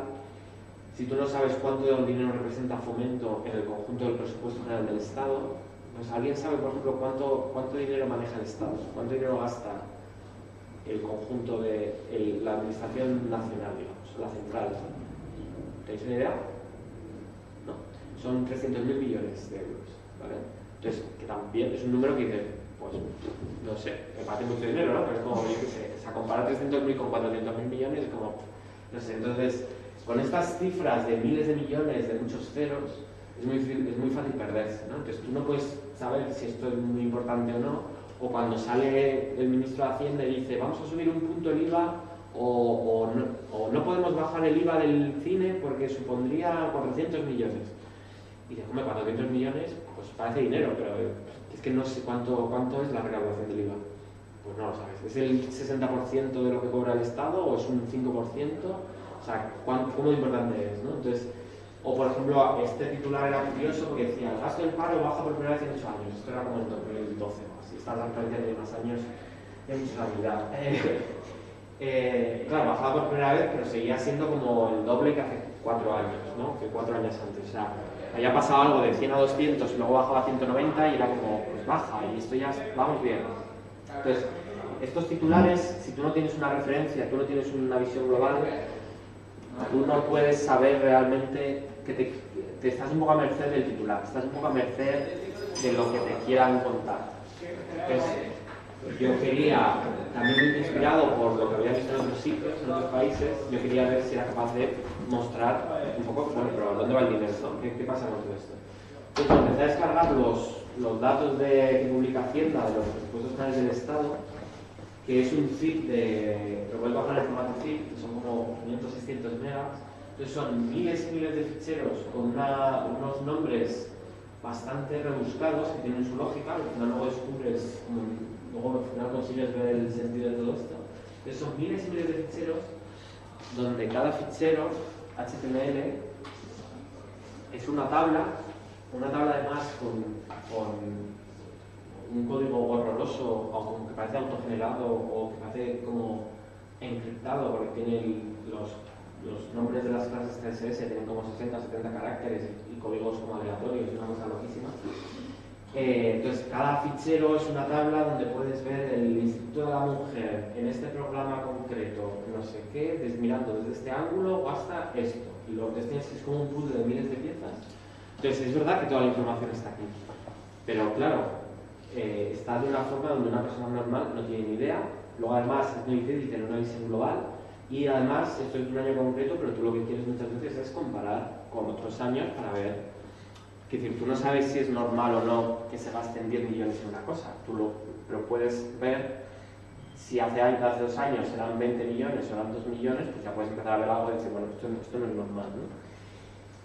si tú no sabes cuánto dinero representa Fomento en el conjunto del presupuesto general del Estado, pues alguien sabe, por ejemplo, cuánto dinero maneja el Estado, cuánto dinero gasta el conjunto de la Administración Nacional, digamos, la central. ¿Tenéis una idea? No. Son 300.000 millones de euros, ¿vale? Entonces, que también es un número que dice, pues, no sé, me parece mucho dinero, ¿no? Pero es como, yo qué sé, o sea, comparar 300.000 con 400.000 millones es como, no sé, entonces, con estas cifras de miles de millones, de muchos ceros, es muy fácil perderse, ¿no? Entonces tú no puedes saber si esto es muy importante o no, o cuando sale el ministro de Hacienda y dice vamos a subir un punto el IVA o no podemos bajar el IVA del cine porque supondría 400 millones. Y dices, hombre, 400 millones, pues parece dinero, pero es que no sé cuánto es la recaudación del IVA. Pues no lo sabes. ¿Es el 60% de lo que cobra el Estado o es un 5%? O sea, ¿cómo importante es, ¿no? Entonces, o por ejemplo, este titular era curioso porque decía el gasto del paro baja por primera vez en 8 años. Esto era como en 2012, así esta transparencia de más años de mucha habilidad. Claro, bajaba por primera vez, pero seguía siendo como el doble que hace 4 años, ¿no? Que 4 años antes. O sea, había pasado algo de 100 a 200 y luego bajaba a 190 y era como, pues baja, y esto ya vamos bien. Entonces, estos titulares, si tú no tienes una referencia, tú no tienes una visión global, tú no puedes saber realmente que te estás un poco a merced del titular, estás un poco a merced de lo que te quieran contar. Entonces, yo quería, también muy inspirado por lo que había visto en otros sitios, en otros países, yo quería ver si era capaz de mostrar un poco, bueno, pero ¿dónde va el dinero, no? ¿Qué pasa con todo esto? Entonces empecé a descargar los datos que publica Hacienda de los presupuestos generales del Estado, que es un zip lo puedes bajar en formato zip, que son como 500-600 megas. Entonces son miles y miles de ficheros con unos nombres bastante rebuscados que tienen su lógica, al final luego descubres, luego al final consigues ver el sentido de todo esto. Entonces son miles y miles de ficheros donde cada fichero HTML es una tabla además con un código horroroso o como que parece autogenerado o que parece como encriptado porque tiene los nombres de las clases CSS tienen como 60-70 caracteres y códigos como aleatorios, una cosa loquísima. Entonces cada fichero es una tabla donde puedes ver el Instituto de la Mujer en este programa concreto, no sé qué, mirando desde este ángulo o hasta esto. Y lo que tienes es como un puzzle de miles de piezas. Entonces es verdad que toda la información está aquí, pero claro, está de una forma donde una persona normal no tiene ni idea. Luego además es muy difícil tener una visión global y además esto es un año concreto, pero tú lo que quieres muchas veces es comparar con otros años para ver. Es decir, tú no sabes si es normal o no que se gasten 10 millones en una cosa, pero puedes ver si hace 2 años eran 20 millones o eran 2 millones, pues ya puedes empezar a ver algo y decir, bueno, esto no es normal, ¿no?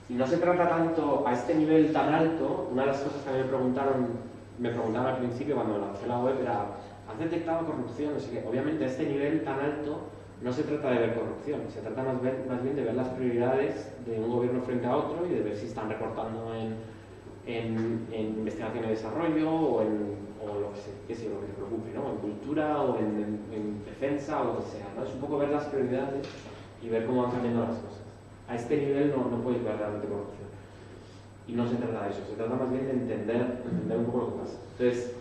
Y no se trata tanto a este nivel tan alto. Una de las cosas que me preguntaban al principio cuando lancé la web era, ¿has detectado corrupción? O sea que obviamente a este nivel tan alto no se trata de ver corrupción, se trata más bien de ver las prioridades de un gobierno frente a otro y de ver si están recortando en investigación y desarrollo o lo que se preocupe, ¿no? En cultura o en defensa o lo que sea, ¿no? Es un poco ver las prioridades y ver cómo van cambiando las cosas. A este nivel no puedes ver realmente corrupción. Y no se trata de eso, se trata más bien de entender un poco lo que pasa. Entonces,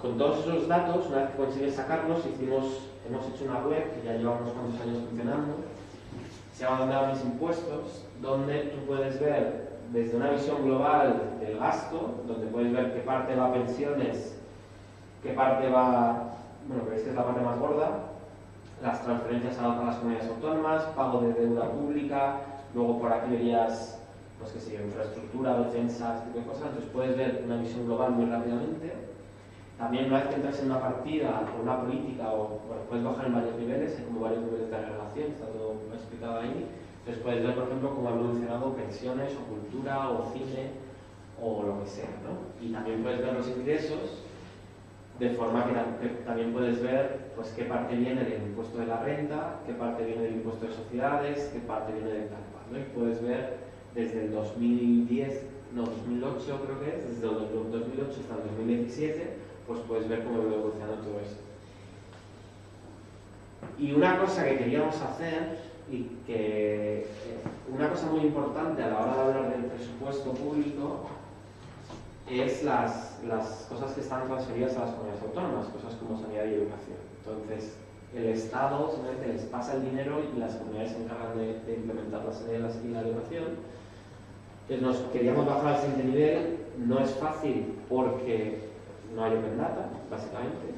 con todos esos datos, una vez que consigues sacarlos, hemos hecho una web que ya lleva unos cuantos años funcionando, se llama Donde van mis impuestos, donde tú puedes ver desde una visión global del gasto, donde puedes ver qué parte va a pensiones, qué parte va, bueno, que esta es la parte más gorda, las transferencias a las comunidades autónomas, pago de deuda pública, luego por aquí verías, pues que sí, infraestructura, defensa, este tipo de cosas. Entonces puedes ver una visión global muy rápidamente. También una vez que entras en una partida o una política, bueno, puedes bajar en varios niveles, hay como varios niveles de agregación, está todo explicado ahí. Entonces puedes ver, por ejemplo, cómo ha evolucionado pensiones o cultura o cine o lo que sea, ¿no? Y también puedes ver los ingresos, de forma que también puedes ver pues, qué parte viene del impuesto de la renta, qué parte viene del impuesto de sociedades, qué parte viene del tal cual, ¿no? Y puedes ver desde el 2008 creo que es, desde el 2008 hasta el 2017, pues puedes ver cómo va evolucionando todo esto. Y una cosa que queríamos hacer, y que una cosa muy importante a la hora de hablar del presupuesto público, es las cosas que están transferidas a las comunidades autónomas, cosas como sanidad y educación. Entonces, el Estado simplemente les pasa el dinero y las comunidades se encargan de implementar la sanidad y la educación. Entonces, nos queríamos bajar al siguiente nivel. No es fácil porque no hay open data, básicamente.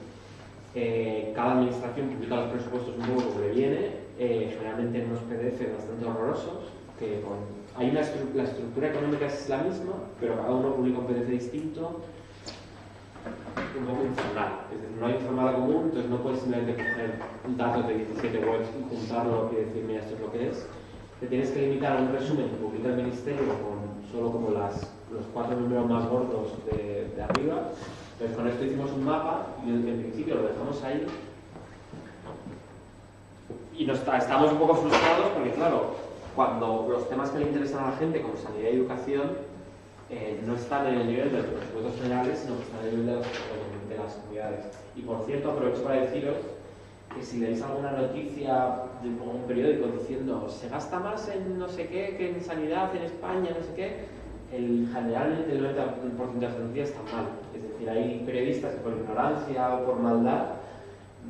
Cada administración publica los presupuestos un poco como le viene, generalmente en unos PDF bastante horrorosos, que la estructura económica es la misma, pero cada uno publica un PDF distinto, un poco infernal. Es decir, no hay un formato común, entonces no puedes simplemente coger datos de 17 webs y juntarlo y decir, mira, esto es lo que es. Te tienes que limitar a un resumen que publica el Ministerio con solo como los 4 números más gordos de arriba. Entonces con esto hicimos un mapa y desde el principio lo dejamos ahí. Y estamos un poco frustrados porque, claro, cuando los temas que le interesan a la gente, como sanidad y educación, no están en el nivel de los presupuestos generales, sino que están en el nivel de las comunidades. Y por cierto, aprovecho para deciros que si leéis alguna noticia de un periódico diciendo se gasta más en no sé qué que en sanidad en España, no sé qué, generalmente el 90% de las noticias están mal. Es decir, hay periodistas que por ignorancia o por maldad,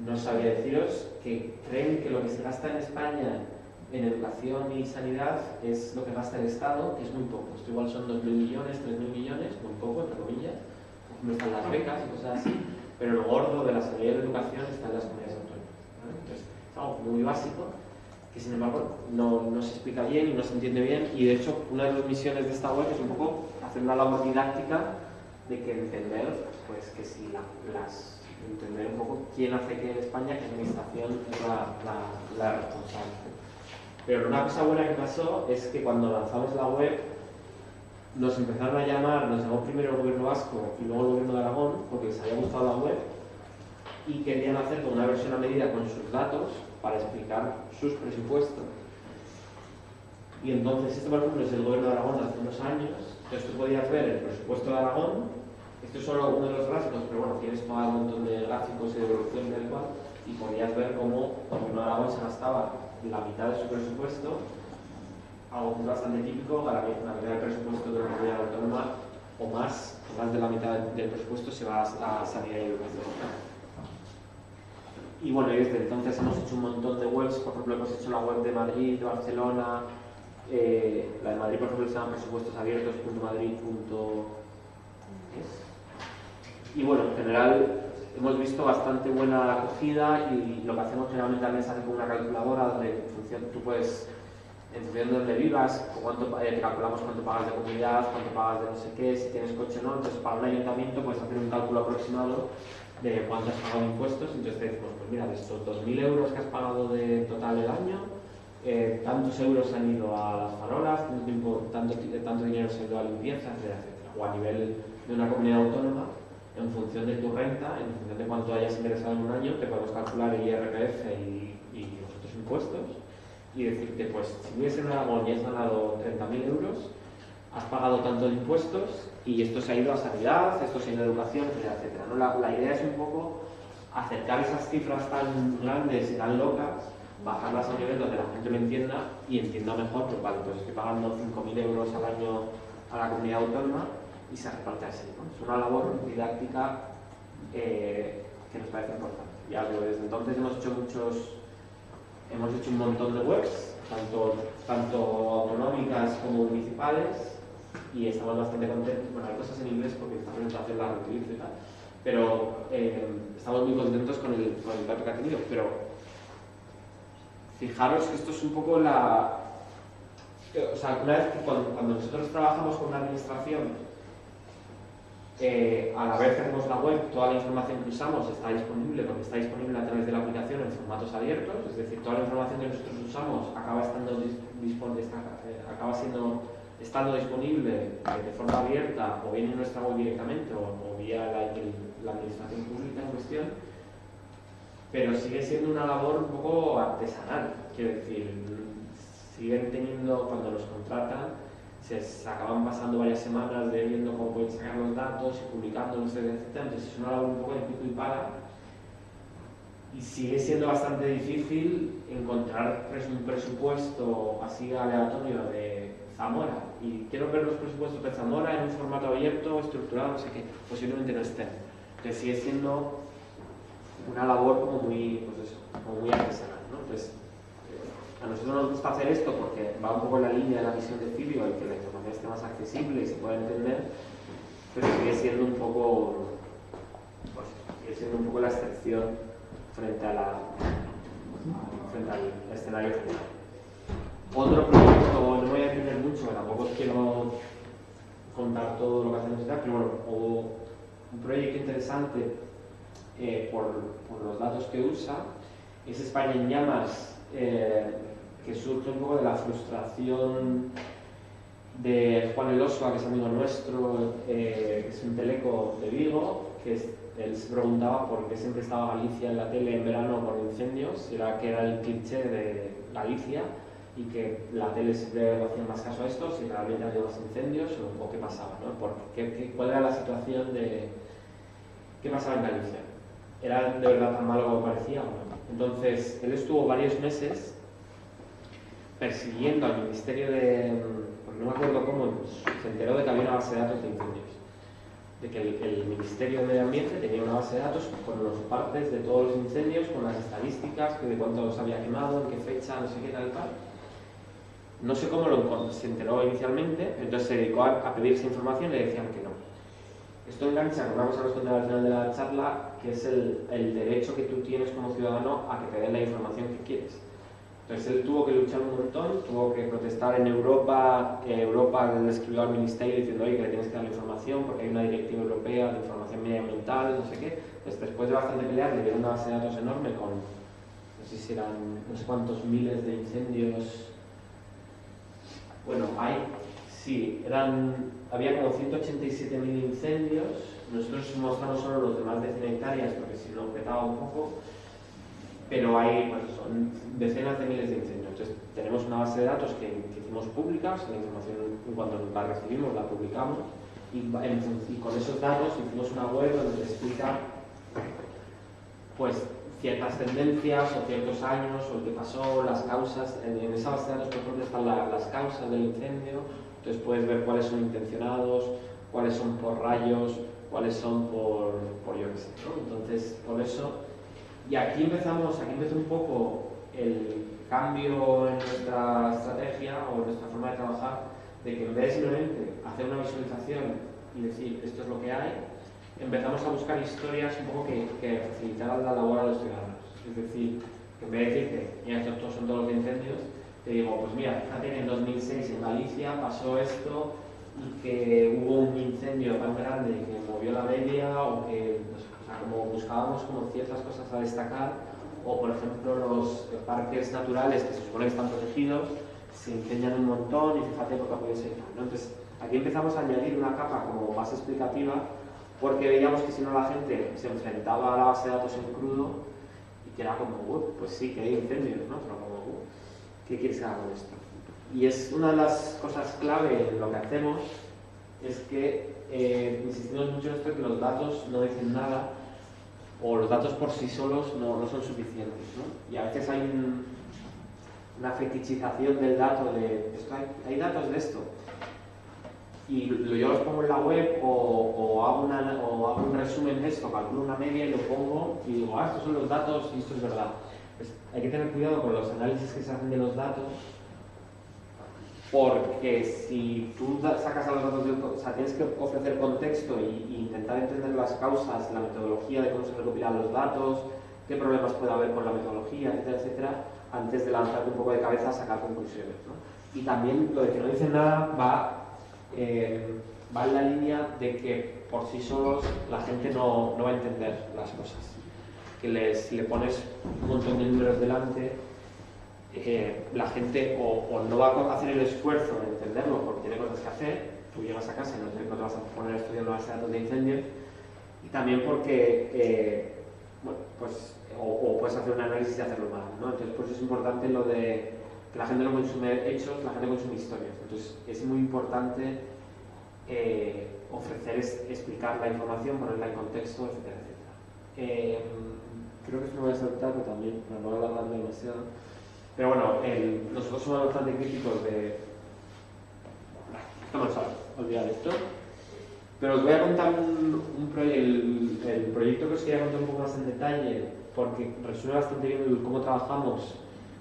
no sabría deciros, que creen que lo que se gasta en España en educación y sanidad es lo que gasta el Estado, que es muy poco. Esto igual son 2.000 millones, 3.000 millones, muy poco, entre comillas. No están las becas y cosas así. pero lo gordo de la sanidad y la educación está en las comunidades autónomas, ¿vale? Entonces, es algo muy básico que sin embargo no se explica bien y no se entiende bien, y de hecho una de las misiones de esta web es un poco hacer una labor didáctica de que entender, pues que si entender un poco quién hace qué en España, qué administración es la responsable. Pero una cosa buena que pasó es que cuando lanzamos la web nos empezaron a llamar, nos llamó primero el gobierno vasco y luego el gobierno de Aragón porque les había gustado la web y querían hacer como una versión a medida con sus datos para explicar sus presupuestos. Y entonces, esto por ejemplo es el gobierno de Aragón hace unos años. Entonces tú podías ver el presupuesto de Aragón. Esto es solo uno de los gráficos, pero bueno, tienes todo un montón de gráficos y de evolución del cual, y podías ver cómo el gobierno de Aragón se gastaba la mitad de su presupuesto, algo bastante típico, la mitad del presupuesto de una comunidad autónoma o más de la mitad del presupuesto se va a sanidad y educación. Y bueno, y desde entonces hemos hecho un montón de webs. Por ejemplo, hemos hecho la web de Madrid, de Barcelona, la de Madrid por ejemplo se llama presupuestosabiertos.madrid.es. Y bueno, en general hemos visto bastante buena acogida, y lo que hacemos generalmente también es hacer con una calculadora donde en función, tú puedes, en función de donde vivas, te calculamos cuánto pagas de comunidad, cuánto pagas de no sé qué, si tienes coche o no. Entonces para un ayuntamiento puedes hacer un cálculo aproximado de cuánto has pagado de impuestos. Entonces te decimos, pues mira, de estos 2.000 euros que has pagado de total el año, tantos euros han ido a las farolas, tanto dinero se ha ido a limpieza, etcétera, etcétera. O a nivel de una comunidad autónoma, en función de tu renta, en función de cuánto hayas ingresado en un año, te podemos calcular el IRPF y los otros impuestos y decirte, pues si vives en Aragón y has ganado 30.000 euros, has pagado tanto de impuestos y esto se ha ido a sanidad, esto se ha ido a educación, etcétera, etcétera, ¿no? La idea es un poco acercar esas cifras tan grandes y tan locas, bajarlas a un nivel donde la gente lo entienda y entienda mejor, pues vale, pues estoy pagando 5.000 euros al año a la comunidad autónoma y se reparte así, ¿no? Es una labor didáctica que nos parece importante. Ya desde entonces hemos hecho un montón de webs, tanto autonómicas como municipales, y estamos bastante contentos. Bueno, hay cosas en inglés porque esta presentación la reutilizo y tal, pero estamos muy contentos con el trato que ha tenido. Pero fijaros que esto es un poco una vez que cuando nosotros trabajamos con una administración, a la vez que hacemos la web, toda la información que usamos está disponible, porque está disponible a través de la aplicación en formatos abiertos, es decir, toda la información que nosotros usamos acaba estando disponible de forma abierta, o bien en nuestra web directamente, o vía la administración pública en cuestión, pero sigue siendo una labor un poco artesanal. Quiero decir, siguen teniendo, cuando nos contratan, se acaban pasando varias semanas viendo cómo pueden sacar los datos y publicándolos, etcétera. Entonces es una labor un poco de pico y pala, y sigue siendo bastante difícil encontrar un presupuesto así aleatorio de Zamora y quiero ver los presupuestos de Zamora en un formato abierto, estructurado, no sé qué, posiblemente no estén. Entonces sigue siendo una labor como muy artesanal, ¿no? Entonces, a nosotros nos gusta hacer esto porque va un poco en la línea de la misión de Cibio, el que la información esté más accesible y se pueda entender, pero sigue siendo un poco la excepción frente al escenario general. Otro proyecto, no me voy a detener mucho, tampoco quiero contar todo lo que hacemos y tal, pero bueno, un proyecto interesante por los datos que usa es España en Llamas, que surge un poco de la frustración de Juan Elosua, que es amigo nuestro, que es un teleco de Vigo, él se preguntaba por qué siempre estaba Galicia en la tele en verano por incendios, que era el cliché de Galicia, y que la tele siempre hacía más caso a esto, si realmente había más incendios o qué pasaba, ¿no? ¿Cuál era la situación de qué pasaba en Galicia? ¿Era de verdad tan malo como parecía o no? Entonces, él estuvo varios meses persiguiendo al Ministerio no me acuerdo cómo, se enteró de que había una base de datos de incendios, de que el Ministerio de Medio Ambiente tenía una base de datos con los partes de todos los incendios, con las estadísticas, de cuánto los había quemado, en qué fecha, no sé qué, tal y tal. No sé cómo se enteró inicialmente, entonces se dedicó a pedir esa información y le decían que no. Esto engancha con una cosa que os contaré al final de la charla, que es el derecho que tú tienes como ciudadano a que te den la información que quieres. Entonces él tuvo que luchar un montón, tuvo que protestar en Europa. Europa le escribió al ministerio diciendo, oye, que le tienes que dar la información porque hay una directiva europea de información medioambiental, no sé qué. Entonces, después de bastante pelear, le dieron una base de datos enorme con, no sé si eran no sé cuántos miles de incendios. Bueno, había como 187.000 incendios. Nosotros mostramos solo los de más de 100 hectáreas porque si no petaba un poco. Pero hay, pues, son decenas de miles de incendios. Entonces, tenemos una base de datos que hicimos públicas, la información en cuanto la recibimos la publicamos y con esos datos hicimos una web donde explica pues ciertas tendencias o ciertos años o qué pasó, las causas. En esa base de datos, por ejemplo, están las causas del incendio. Entonces puedes ver cuáles son intencionados, cuáles son por rayos, cuáles son por yo qué sé, ¿no? Entonces, por eso. Y aquí empezó un poco el cambio en nuestra estrategia o en nuestra forma de trabajar, de que en vez de simplemente hacer una visualización y decir esto es lo que hay, empezamos a buscar historias un poco que facilitaran la labor a los ciudadanos. Es decir, que en vez de decirte, mira, estos son todos los incendios, te digo, pues mira, fíjate que en 2006 en Galicia pasó esto y que hubo un incendio tan grande que movió la media o que, no sé, como buscábamos como ciertas cosas a destacar, o por ejemplo los parques naturales que se supone que están protegidos se incendian un montón y fíjate por qué puede ser, ¿no? Entonces aquí empezamos a añadir una capa como más explicativa porque veíamos que si no la gente se enfrentaba a la base de datos en crudo y que era como, pues sí que hay incendios, ¿no? Pero como, ¿qué quieres que haga con esto? Y es una de las cosas clave en lo que hacemos, es que insistimos mucho en esto de que los datos no dicen nada o los datos por sí solos no son suficientes, ¿no? Y a veces hay una fetichización del dato de esto, hay datos de esto y yo los pongo en la web o hago un resumen de esto, calculo una media y lo pongo y digo, estos son los datos y esto es verdad. Pues hay que tener cuidado con los análisis que se hacen de los datos, porque si tú sacas a los datos o sea, tienes que ofrecer contexto e intentar entender las causas, la metodología de cómo se recopilan los datos, qué problemas puede haber con la metodología, etcétera, etcétera, antes de lanzarte un poco de cabeza a sacar conclusiones, ¿no? Y también lo de que no dicen nada va en la línea de que por sí solos la gente no va a entender las cosas. Que si le pones un montón de números delante, la gente o no va a hacer el esfuerzo de entenderlo porque tiene cosas que hacer. Tú llegas a casa y no te vas a poner estudiando base de datos de incendios, y también porque bueno, pues, o puedes hacer un análisis y hacerlo mal, ¿no? Entonces, pues es importante lo de que la gente no consume hechos, la gente consume historias. Entonces, es muy importante explicar la información, ponerla en contexto, etcétera, etcétera. Creo que esto lo voy a saltar, pero también, para no alargarme demasiado. Pero bueno, nosotros somos bastante críticos de... Vamos a olvidar esto. Pero os voy a contar el proyecto que os quería contar un poco más en detalle, porque resume bastante bien cómo trabajamos,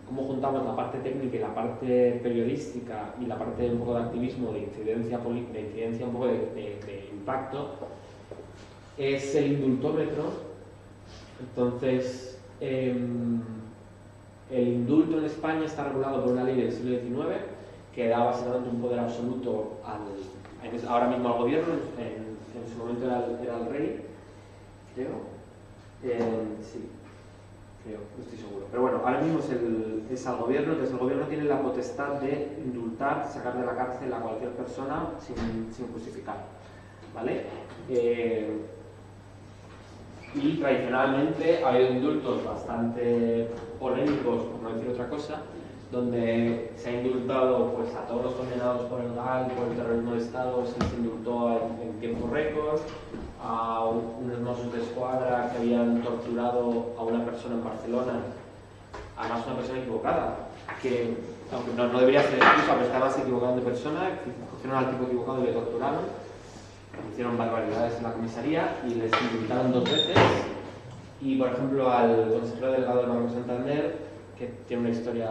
cómo juntamos la parte técnica y la parte periodística y la parte un poco de activismo, de incidencia política, de incidencia un poco de impacto. Es el indultómetro. Entonces, el indulto en España está regulado por una ley del siglo XIX que da básicamente un poder absoluto ahora mismo al gobierno, en su momento era el rey, creo. Sí, creo, no estoy seguro. Pero bueno, ahora mismo es al gobierno, entonces el gobierno tiene la potestad de indultar, sacar de la cárcel a cualquier persona sin justificar, ¿vale? Y tradicionalmente ha habido indultos bastante polémicos, por no decir otra cosa, donde se ha indultado pues, a todos los condenados por el GAL, por el terrorismo de Estado, se les indultó en tiempo récord, a unos Mossos de Escuadra que habían torturado a una persona en Barcelona, además una persona equivocada, que aunque no debería ser excusa, pero estaba más equivocado de persona, cogieron al tipo equivocado y le torturaron. Hicieron barbaridades en la comisaría y les indultaron 2 veces. Y por ejemplo al consejero delegado del Banco Santander, que tiene una historia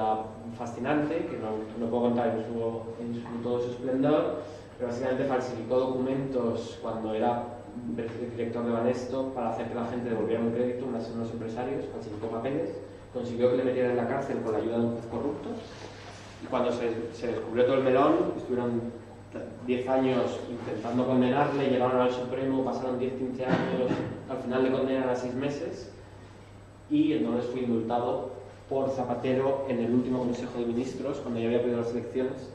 fascinante, que no puedo contar en todo su esplendor, pero básicamente falsificó documentos cuando era director de Banesto, para hacer que la gente devolviera un crédito, unos empresarios, falsificó papeles, consiguió que le metieran en la cárcel con la ayuda de un juez corrupto, y cuando se descubrió todo el melón, estuvieron 10 años intentando condenarle, llegaron al Supremo, pasaron 10-15 años, al final le condenan a 6 meses, y entonces fue indultado por Zapatero en el último Consejo de Ministros, cuando ya había perdido las elecciones.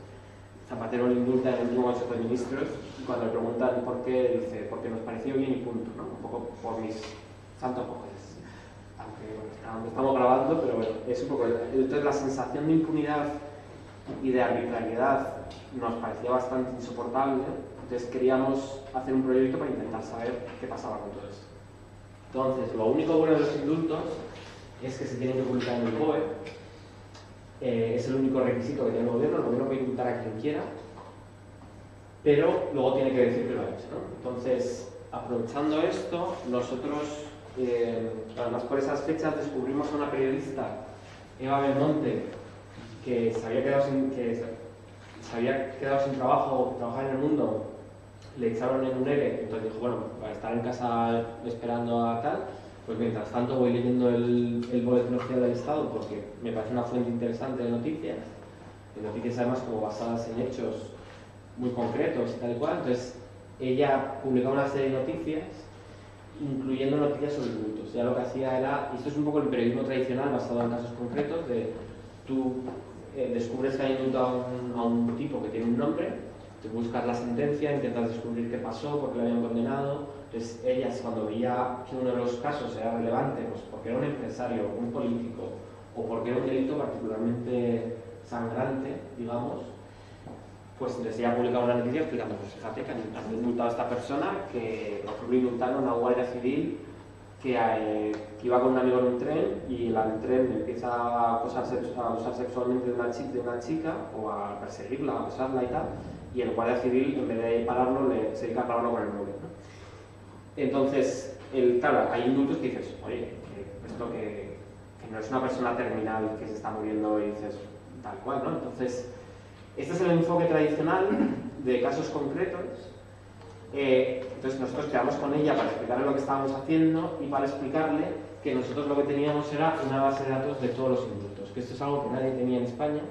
Zapatero le indulta en el último Consejo de Ministros, y cuando le preguntan por qué, dice, porque nos pareció bien y punto, ¿no? Un poco por mis santos cojones. Aunque bueno, estamos grabando, pero bueno, es un poco... Entonces la sensación de impunidad y de arbitrariedad nos parecía bastante insoportable, entonces queríamos hacer un proyecto para intentar saber qué pasaba con todo esto. Entonces, lo único bueno de los indultos es que se tienen que publicar en el BOE, es el único requisito que tiene el gobierno puede indultar a quien quiera, pero luego tiene que decir que lo ha hecho, ¿no? Entonces, aprovechando esto, nosotros, además por esas fechas, descubrimos a una periodista, Eva Belmonte, que se había quedado sin trabajo, trabajaba en El Mundo, le echaron en un ERE, entonces dijo, bueno, para estar en casa esperando a tal, pues mientras tanto voy leyendo el Boletín Oficial del Estado porque me parece una fuente interesante de noticias además como basadas en hechos muy concretos y tal y cual. Entonces ella publicaba una serie de noticias, incluyendo noticias sobre indultos. Ya lo que hacía era, y esto es un poco el periodismo tradicional basado en casos concretos, de tú descubres que hay indultado a un tipo que tiene un nombre, te buscas la sentencia, intentas descubrir qué pasó, por qué lo habían condenado. Entonces ellas, cuando veía que uno de los casos era relevante, pues porque era un empresario, un político, o porque era un delito particularmente sangrante, digamos, pues entonces ella publicaba una noticia explicando, pues fíjate que han indultado a esta persona, que por ejemplo indultaron a una guardia civil que iba con un amigo en un tren y en el tren empieza a abusar sexualmente de una chica o a perseguirla, a acosarla y tal, y el guardia civil, en vez de pararlo, se dedica a pararlo con el móvil, ¿no? Entonces, claro, hay indultos que dices, oye, esto que no es una persona terminal que se está muriendo y dices tal cual, ¿no? Entonces, este es el enfoque tradicional de casos concretos. Entonces nosotros quedamos con ella para explicarle lo que estábamos haciendo y para explicarle que nosotros lo que teníamos era una base de datos de todos los indultos, que esto es algo que nadie tenía en España.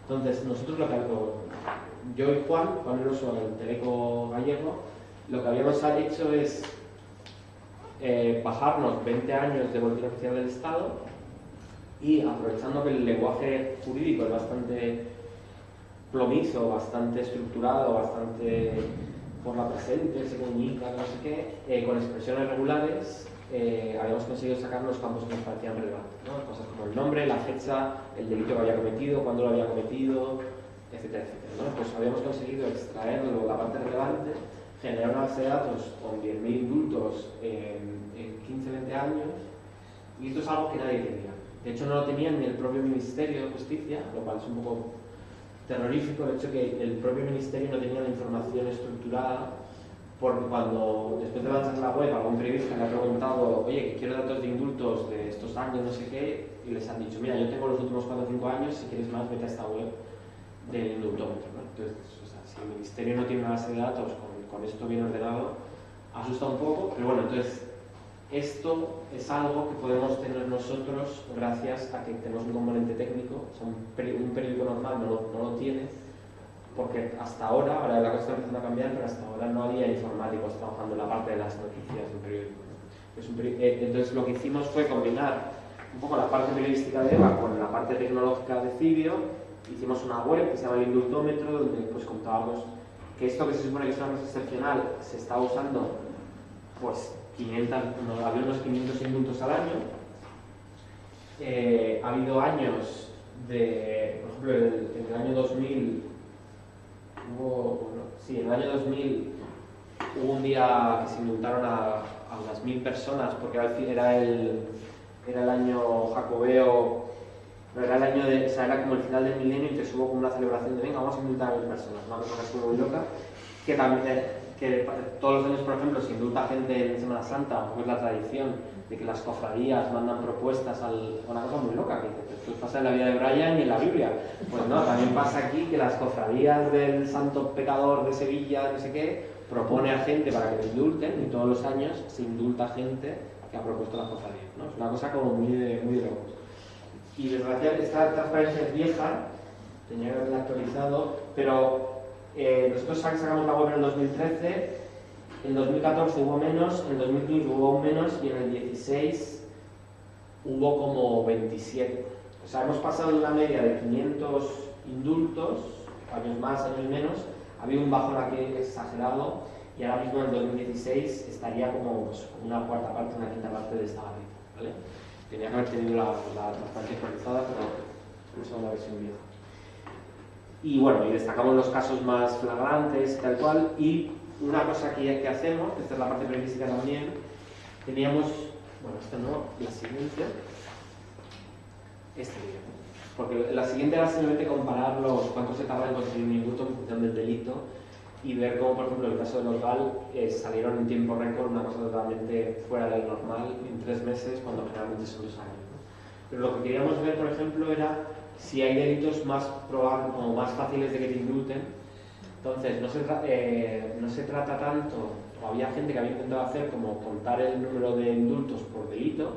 Entonces nosotros yo y Juan Eroso, el Teleco gallego, lo que habíamos hecho es bajarnos 20 años de Boletín Oficial del Estado y, aprovechando que el lenguaje jurídico es bastante plomizo, bastante estructurado, bastante por la presente, se comunica, no sé qué, con expresiones regulares habíamos conseguido sacar los campos que nos parecían relevantes, ¿no? Cosas como el nombre, la fecha, el delito que había cometido, cuándo lo había cometido, etcétera, etcétera, ¿no? Pues habíamos conseguido extraer la parte relevante, generar una base de datos con 10.000 indultos en 15-20 años, y esto es algo que nadie tenía. De hecho, no lo tenía ni el propio Ministerio de Justicia, lo cual es un poco terrorífico el hecho que el propio Ministerio no tenía la información estructurada, porque cuando después de lanzar la web algún periodista le ha preguntado, oye, que quiero datos de indultos de estos años, no sé qué, y les han dicho, mira, yo tengo los últimos 4 o 5 años, si quieres más, vete a esta web del indultómetro, ¿no? Entonces, o sea, si el Ministerio no tiene una base de datos con esto bien ordenado, asusta un poco, pero bueno, entonces esto es algo que podemos tener nosotros gracias a que tenemos un componente técnico. O sea, un periódico normal no lo tiene, porque hasta ahora la cosa está empezando a cambiar, pero hasta ahora no había informáticos trabajando en la parte de las noticias de un periódico. Entonces lo que hicimos fue combinar un poco la parte periodística de Eva con la parte tecnológica de Cibio. Hicimos una web que se llama el Indultómetro, donde pues contábamos que esto que se supone que es una cosa excepcional se está usando, pues había unos 500 indultos al año. Ha habido años por ejemplo, en el año 2000 en el año 2000 hubo un día que se indultaron a unas 1000 personas, porque era el año jacobeo, era el año o sea, era como el final del milenio, y entonces hubo como una celebración de venga, vamos a indultar a 1000 personas, una cosa así muy loca, que también que todos los años, por ejemplo, se indulta gente en Semana Santa, como es la tradición de que las cofradías mandan propuestas una cosa muy loca, que esto pasa en la vida de Brian y en la Biblia. Pues no, también pasa aquí que las cofradías del santo pecador de Sevilla, no sé qué, propone a gente para que le indulten y todos los años se indulta a gente que ha propuesto la cofradía, ¿no? Es una cosa como muy de locos. Y desgraciadamente esta transparencia es vieja, tenía que haberla actualizado, pero nosotros sacamos la web en el 2013, en 2014 hubo menos, en 2015 hubo aún menos y en el 16 hubo como 27. O sea, hemos pasado en la media de 500 indultos, años más, años menos, ha habido un bajón aquí exagerado y ahora mismo en el 2016 estaría como pues, una cuarta parte, una quinta parte de esta barrita, ¿vale? Tenía que haber tenido la transparencia actualizada, pero uso una versión vieja. Y bueno, y destacamos los casos más flagrantes y tal cual, y una cosa que hacemos, esta es la parte periodística también, teníamos, bueno, esta no, la siguiente, este vídeo. Porque la siguiente era simplemente comparar cuánto se tarda en conseguir un indulto en función del delito y ver cómo, por ejemplo, en el caso de los GAL salieron en tiempo récord, una cosa totalmente fuera del normal, en 3 meses, cuando generalmente son 2 años, ¿no? Pero lo que queríamos ver, por ejemplo, era si hay delitos más probables, como más fáciles de que te indulten. Entonces, no se trata tanto, o había gente que había intentado hacer como contar el número de indultos por delito,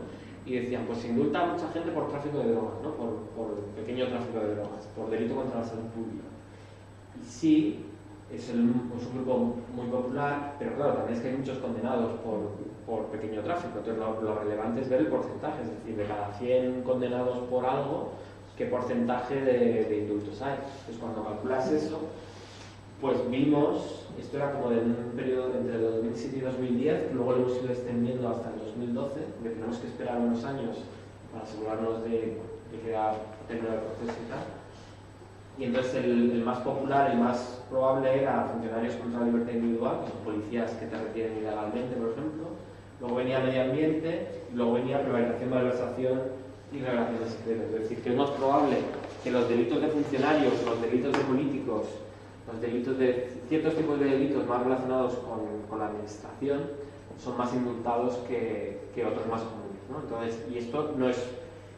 y decían, pues se indulta a mucha gente por tráfico de drogas, ¿no? Por pequeño tráfico de drogas, por delito contra la salud pública. Y sí, es un grupo muy popular, pero claro, también es que hay muchos condenados por pequeño tráfico. Entonces lo relevante es ver el porcentaje, es decir, de cada 100 condenados por algo, qué porcentaje de indultos hay. Entonces cuando calculas eso, pues vimos, esto era como de un periodo entre 2007 y 2010, que luego lo hemos ido extendiendo hasta el 2012, porque tenemos que esperar unos años para asegurarnos de que ha terminado el proceso y tal. Y entonces el más popular, el más probable era funcionarios contra la libertad individual, que son policías que te retienen ilegalmente, por ejemplo. Luego venía medio ambiente, y luego venía prevaricación, malversación y revelación de secretos. Es decir, que es más probable que los delitos de funcionarios, los delitos de políticos, los delitos de ciertos tipos de delitos más relacionados con la administración son más indultados que otros más comunes, ¿no? Entonces, y esto no es...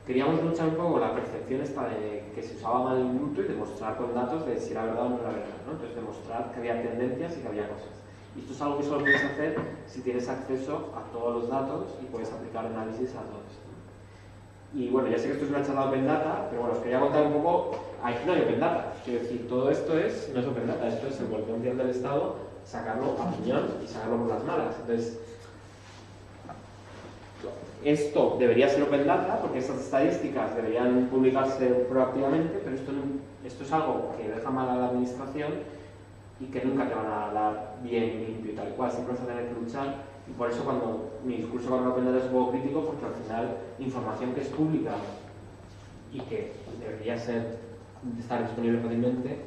Queríamos luchar un poco la percepción esta de que se usaba mal el indulto y demostrar con datos de si era verdad o no era verdad, ¿no? Entonces, demostrar que había tendencias y que había cosas. Y esto es algo que solo puedes hacer si tienes acceso a todos los datos y puedes aplicar análisis a todo esto. Y bueno, ya sé que esto es una charla Open Data, pero bueno, os quería contar un poco, aquí no hay Open Data. Quiero decir, todo esto no es Open Data, esto es el Boletín Oficial del Estado, sacarlo a piñón y sacarlo por las malas. Entonces, esto debería ser Open Data, porque estas estadísticas deberían publicarse proactivamente, pero esto es algo que deja mal a la administración y que nunca te van a dar bien, limpio y tal cual, siempre vas a tener que luchar. Y por eso cuando mi discurso con la Open Data es un poco crítico, porque al final información que es pública y que debería estar disponible fácilmente,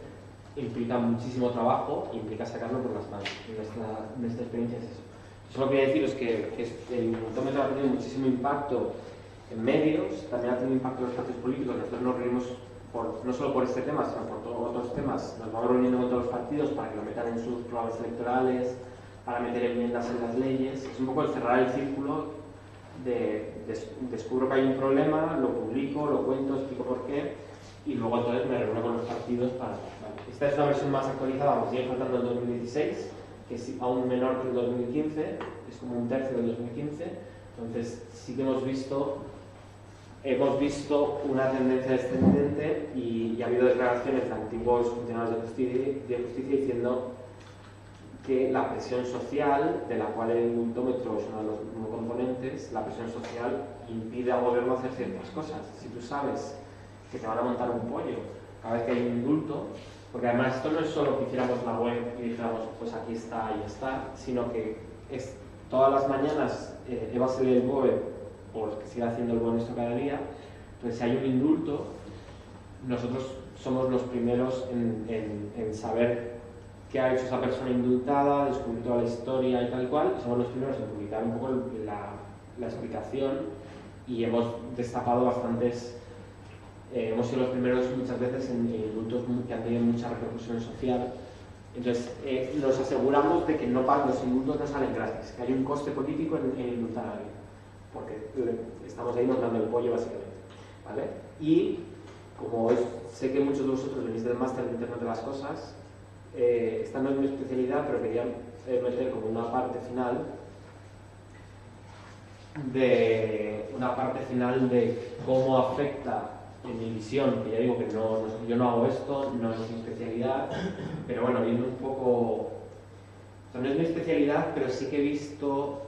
implica muchísimo trabajo y implica sacarlo por las manos. Y nuestra experiencia es eso. Solo quería deciros que el indultómetro ha tenido muchísimo impacto en medios, también ha tenido impacto en los partidos políticos. Nosotros nos reunimos no solo por este tema, sino por todos otros temas. Nos vamos reuniendo con todos los partidos para que lo metan en sus programas electorales, para meter enmiendas en las leyes. Es un poco el cerrar el círculo descubro que hay un problema, lo publico, lo cuento, explico por qué, y luego entonces me reúno con los partidos para... Vale. Esta es una versión más actualizada, nos sigue faltando el 2016, que es aún menor que el 2015, es como un tercio del 2015, entonces sí que hemos visto una tendencia descendente y ha habido declaraciones de antiguos funcionarios de justicia diciendo que la presión social, de la cual el indultómetro es uno de los componentes, la presión social impide al gobierno hacer ciertas cosas. Si tú sabes que te van a montar un pollo cada vez que hay un indulto, porque además esto no es solo que hiciéramos la web y dijéramos, pues aquí está y ya está, sino que es todas las mañanas Eva se lee el BOE, o que sigue haciendo el BOE esto cada día. Entonces si hay un indulto, nosotros somos los primeros en saber qué ha hecho esa persona indultada, descubrir toda la historia y tal cual, y somos los primeros en publicar un poco la explicación, y hemos destapado bastantes, hemos sido los primeros muchas veces en indultos que han tenido mucha repercusión social. Entonces nos aseguramos de que los indultos no salen gratis, que hay un coste político en indultar a alguien, porque estamos ahí montando el pollo básicamente, ¿vale? Y como sé que muchos de vosotros venís del máster de Internet de las Cosas, esta no es mi especialidad, pero quería meter como una parte final de cómo afecta en mi visión, que ya digo que yo no hago esto, no es mi especialidad, pero bueno, viendo un poco, o sea, no es mi especialidad, pero sí que he visto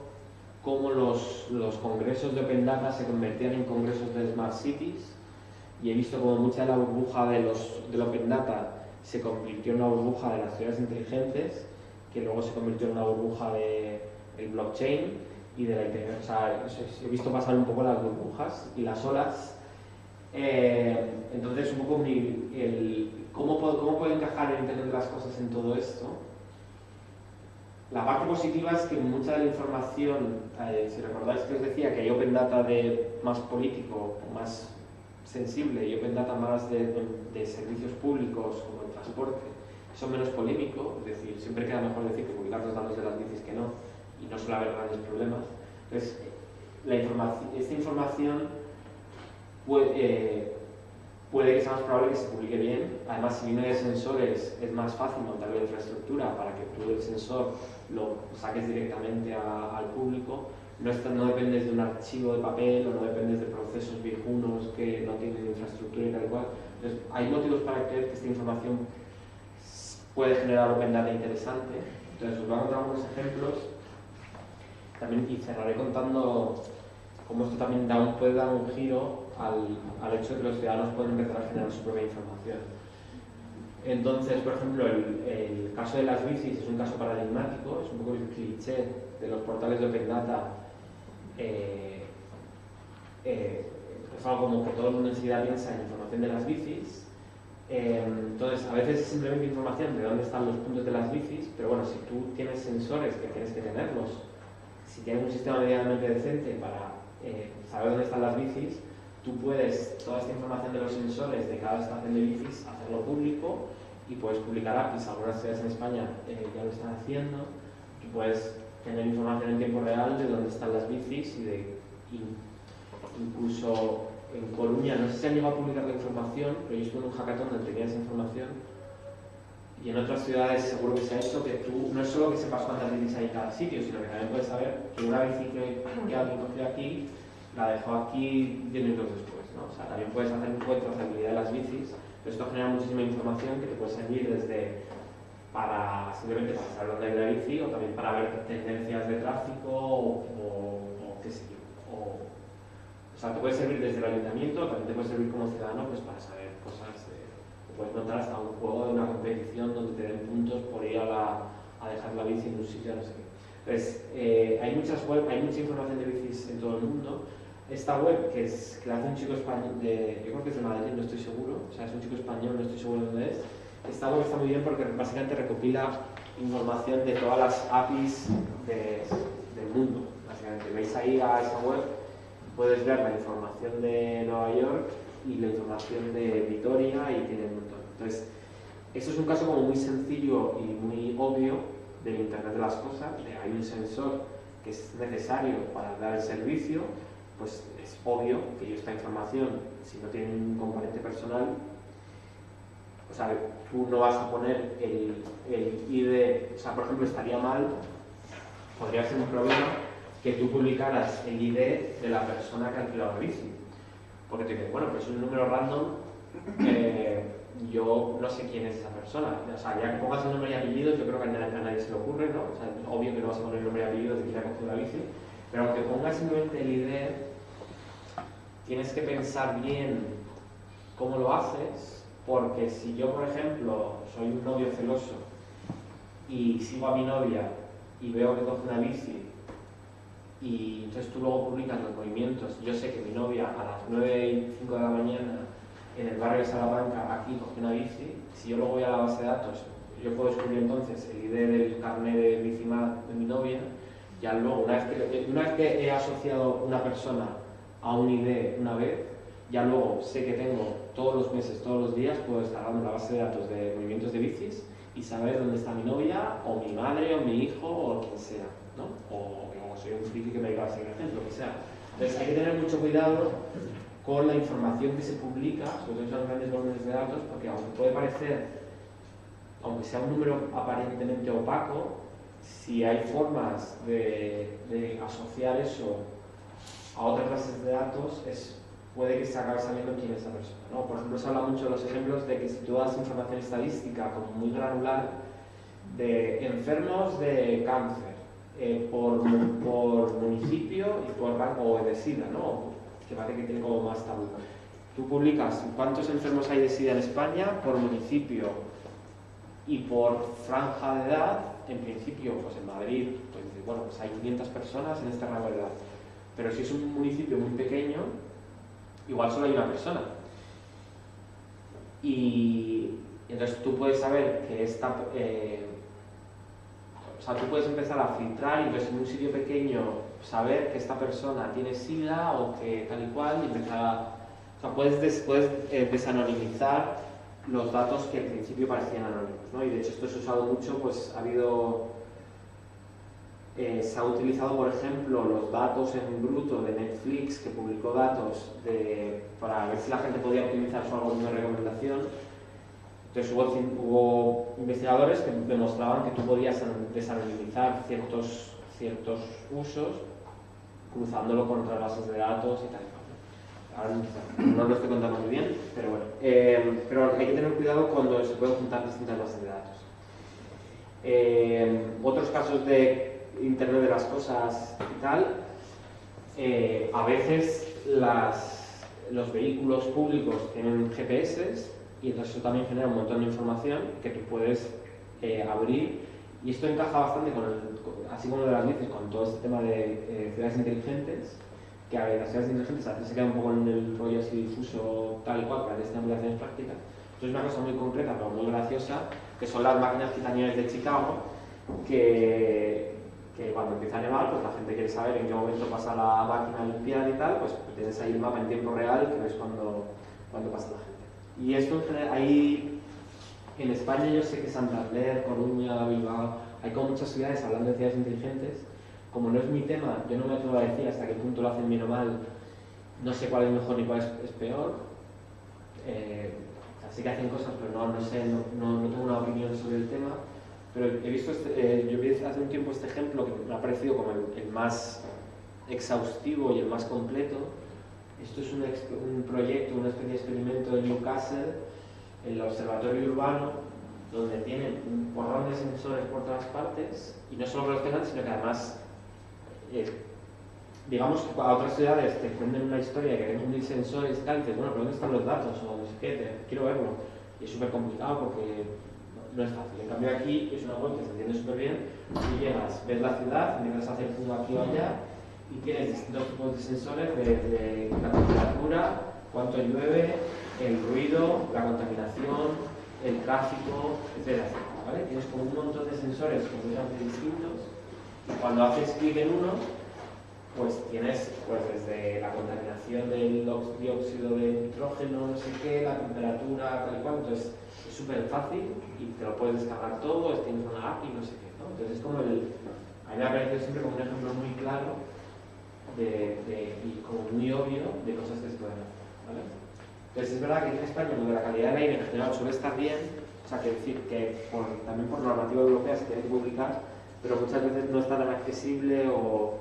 cómo los congresos de Open Data se convertían en congresos de Smart Cities, y he visto cómo mucha de la burbuja del Open Data se convirtió en una burbuja de las ciudades inteligentes, que luego se convirtió en una burbuja del blockchain y de la inteligencia. O sea, he visto pasar un poco las burbujas y las olas. Entonces, un poco ¿cómo puede encajar el Internet de las cosas en todo esto? La parte positiva es que mucha de la información, si recordáis que os decía que hay Open Data de más político, más sensible, y Open Data más de servicios públicos como el transporte, son menos polémico, es decir, siempre queda mejor decir que publicar los datos de las bicis que no, y no suele haber grandes problemas. Entonces, esta información puede que sea más probable que se publique bien. Además, si viene de sensores, es más fácil montar la infraestructura para que tú el sensor lo saques directamente al público. No dependes de un archivo de papel o no dependes de procesos viejunos que no tienen infraestructura y tal cual. Entonces, hay motivos para creer que esta información puede generar Open Data interesante. Entonces, os voy a contar algunos ejemplos también, y cerraré contando cómo esto también puede dar un giro al hecho de que los ciudadanos pueden empezar a generar su propia información. Entonces, por ejemplo, el caso de las bicis es un caso paradigmático, es un poco el cliché de los portales de Open Data. Es algo como que todo el mundo enseguida piensa en información de las bicis. Entonces, a veces es simplemente información de dónde están los puntos de las bicis, pero bueno, si tú tienes sensores, que tienes que tenerlos, si tienes un sistema medianamente decente para saber dónde están las bicis, tú puedes, toda esta información de los sensores de cada estación de bicis, hacerlo público, y puedes publicar APIs. Algunas ciudades en España ya lo están haciendo, y puedes tener información en tiempo real de dónde están las bicis incluso en Coruña, no sé si han llegado a publicar la información, pero yo estuve en un hackathon donde tenía esa información, y en otras ciudades seguro que se ha hecho que tú, no es solo que sepas cuántas bicis hay en cada sitio, sino que también puedes saber que una bici que alguien cogió aquí, la dejó aquí 10 minutos después, ¿no? O sea, también puedes hacer un poco de trazabilidad de las bicis, pero esto genera muchísima información que te puede servir simplemente para saber dónde hay la bici, o también para ver tendencias de tráfico o qué sé yo. O sea, te puede servir desde el ayuntamiento, también te puede servir como ciudadano pues para saber cosas. Puedes montar hasta un juego de una competición donde te den puntos por ir a dejar la bici en un sitio, no sé qué. Entonces, hay mucha información de bicis en todo el mundo. Esta web, que la hace un chico español, yo creo que es de Madrid, no estoy seguro, o sea, es un chico español, no estoy seguro de dónde es. Esta web está muy bien porque básicamente recopila información de todas las APIs del mundo. Básicamente, veis ahí a esa web, puedes ver la información de Nueva York y la información de Vitoria, y tiene un montón. Entonces, esto es un caso como muy sencillo y muy obvio del Internet de las cosas. Hay un sensor que es necesario para dar el servicio, pues es obvio que esta información, si no tiene un componente personal, o sea, tú no vas a poner el ID, o sea, por ejemplo, estaría mal, podría ser un problema que tú publicaras el ID de la persona que ha alquilado la bici. Porque te dices, bueno, pues es un número random, yo no sé quién es esa persona. O sea, ya que pongas el nombre y apellidos, yo creo que a nadie se le ocurre, ¿no? O sea, es obvio que no vas a poner el nombre y apellidos de quien ha cogido la bici, pero aunque pongas simplemente el ID, tienes que pensar bien cómo lo haces, porque si yo, por ejemplo, soy un novio celoso y sigo a mi novia y veo que coge una bici, y entonces tú luego publicas los movimientos, yo sé que mi novia a las 9:05 de la mañana en el barrio de Salamanca aquí coge una bici, si yo luego voy a la base de datos, yo puedo descubrir entonces el ID del carnet de bicimad de mi novia. Ya luego, una vez que he asociado una persona a un ID una vez, ya luego sé que tengo todos los meses, todos los días, puedo descargarme la base de datos de movimientos de bicis y saber dónde está mi novia, o mi madre, o mi hijo, o quien sea, ¿no? O soy un friki que me dedica a seguir ejemplo, lo que sea. Entonces hay que tener mucho cuidado con la información que se publica, sobre todo en grandes volúmenes de datos, porque aunque puede parecer aunque sea un número aparentemente opaco, si hay formas de asociar eso a otras bases de datos, puede que se acabe sabiendo quién es esa persona, ¿no? Por ejemplo, se habla mucho de los ejemplos de que si tú das información estadística como muy granular de enfermos de cáncer por municipio y por rango de SIDA, ¿no? Que parece que tiene como más tabú. Tú publicas cuántos enfermos hay de SIDA en España por municipio y por franja de edad. En principio, pues en Madrid, pues bueno, pues hay 500 personas en este rango de edad. Pero si es un municipio muy pequeño, igual solo hay una persona. Y entonces tú puedes saber que o sea, tú puedes empezar a filtrar y entonces en un sitio pequeño saber que esta persona tiene SIDA o que tal y cual y empezar o sea, puedes desanonimizar los datos que al principio parecían anónimos, ¿no? Y de hecho esto se ha usado mucho, pues se ha utilizado, por ejemplo, los datos en bruto de Netflix, que publicó datos para ver si la gente podía optimizar su algoritmo de recomendación. Entonces hubo investigadores que demostraban que tú podías desanonimizar ciertos usos cruzándolo contra bases de datos y tal. Ahora no lo estoy contando muy bien, pero bueno. Pero hay que tener cuidado cuando se pueden juntar distintas bases de datos. Otros casos de Internet de las cosas y tal, a veces los vehículos públicos tienen GPS y entonces eso también genera un montón de información que tú puedes abrir, y esto encaja bastante así como de las bicis, con todo este tema de ciudades inteligentes, que a ver, las ciudades inteligentes a veces se quedan un poco en el rollo así difuso tal y cual para que estén aplicaciones prácticas. Esto es una cosa muy concreta pero muy graciosa, que son las máquinas gitanieves de Chicago, que cuando empieza a nevar, pues la gente quiere saber en qué momento pasa la máquina a limpiar y tal, pues tienes ahí el mapa en tiempo real que ves cuando pasa la gente. Y esto en general, en España yo sé que Santander, Coruña, Bilbao, hay como muchas ciudades hablando de ciudades inteligentes. Como no es mi tema, yo no me atrevo a decir hasta qué punto lo hacen bien o mal, no sé cuál es mejor ni cuál es peor. Así que hacen cosas, pero no sé, no tengo una opinión sobre el tema. Pero he visto, yo vi hace un tiempo este ejemplo que me ha parecido como el más exhaustivo y el más completo. Esto es un proyecto, una especie de experimento de Newcastle, en el observatorio urbano, donde tienen un porrón de sensores por todas partes, y no solo que los tengan, sino que además, digamos que a otras ciudades te cuenten una historia que tienen 1000 sensores y tal, y dices, bueno, pero ¿dónde están los datos? O no sé qué, quiero verlo. Y es súper complicado porque no es fácil. En cambio aquí es una web que se entiende súper bien, y llegas, ves la ciudad, empiezas a hacer zoom aquí o allá, y tienes distintos tipos de sensores de la temperatura, cuánto llueve, el ruido, la contaminación, el tráfico, etcétera, ¿vale? Tienes como un montón de sensores completamente distintos, y cuando haces clic en uno, pues tienes desde la contaminación del dióxido de nitrógeno, no sé qué, la temperatura, tal y cual. Entonces es súper fácil y te lo puedes descargar todo, tienes una API, no sé qué, ¿no? Entonces es como a mí me ha parecido siempre como un ejemplo muy claro y como muy obvio de cosas que se pueden hacer, ¿vale? Entonces es verdad que en España donde la calidad del aire en general suele estar bien, o sea, que decir que también por normativa europea se tiene que publicar, pero muchas veces no está tan accesible o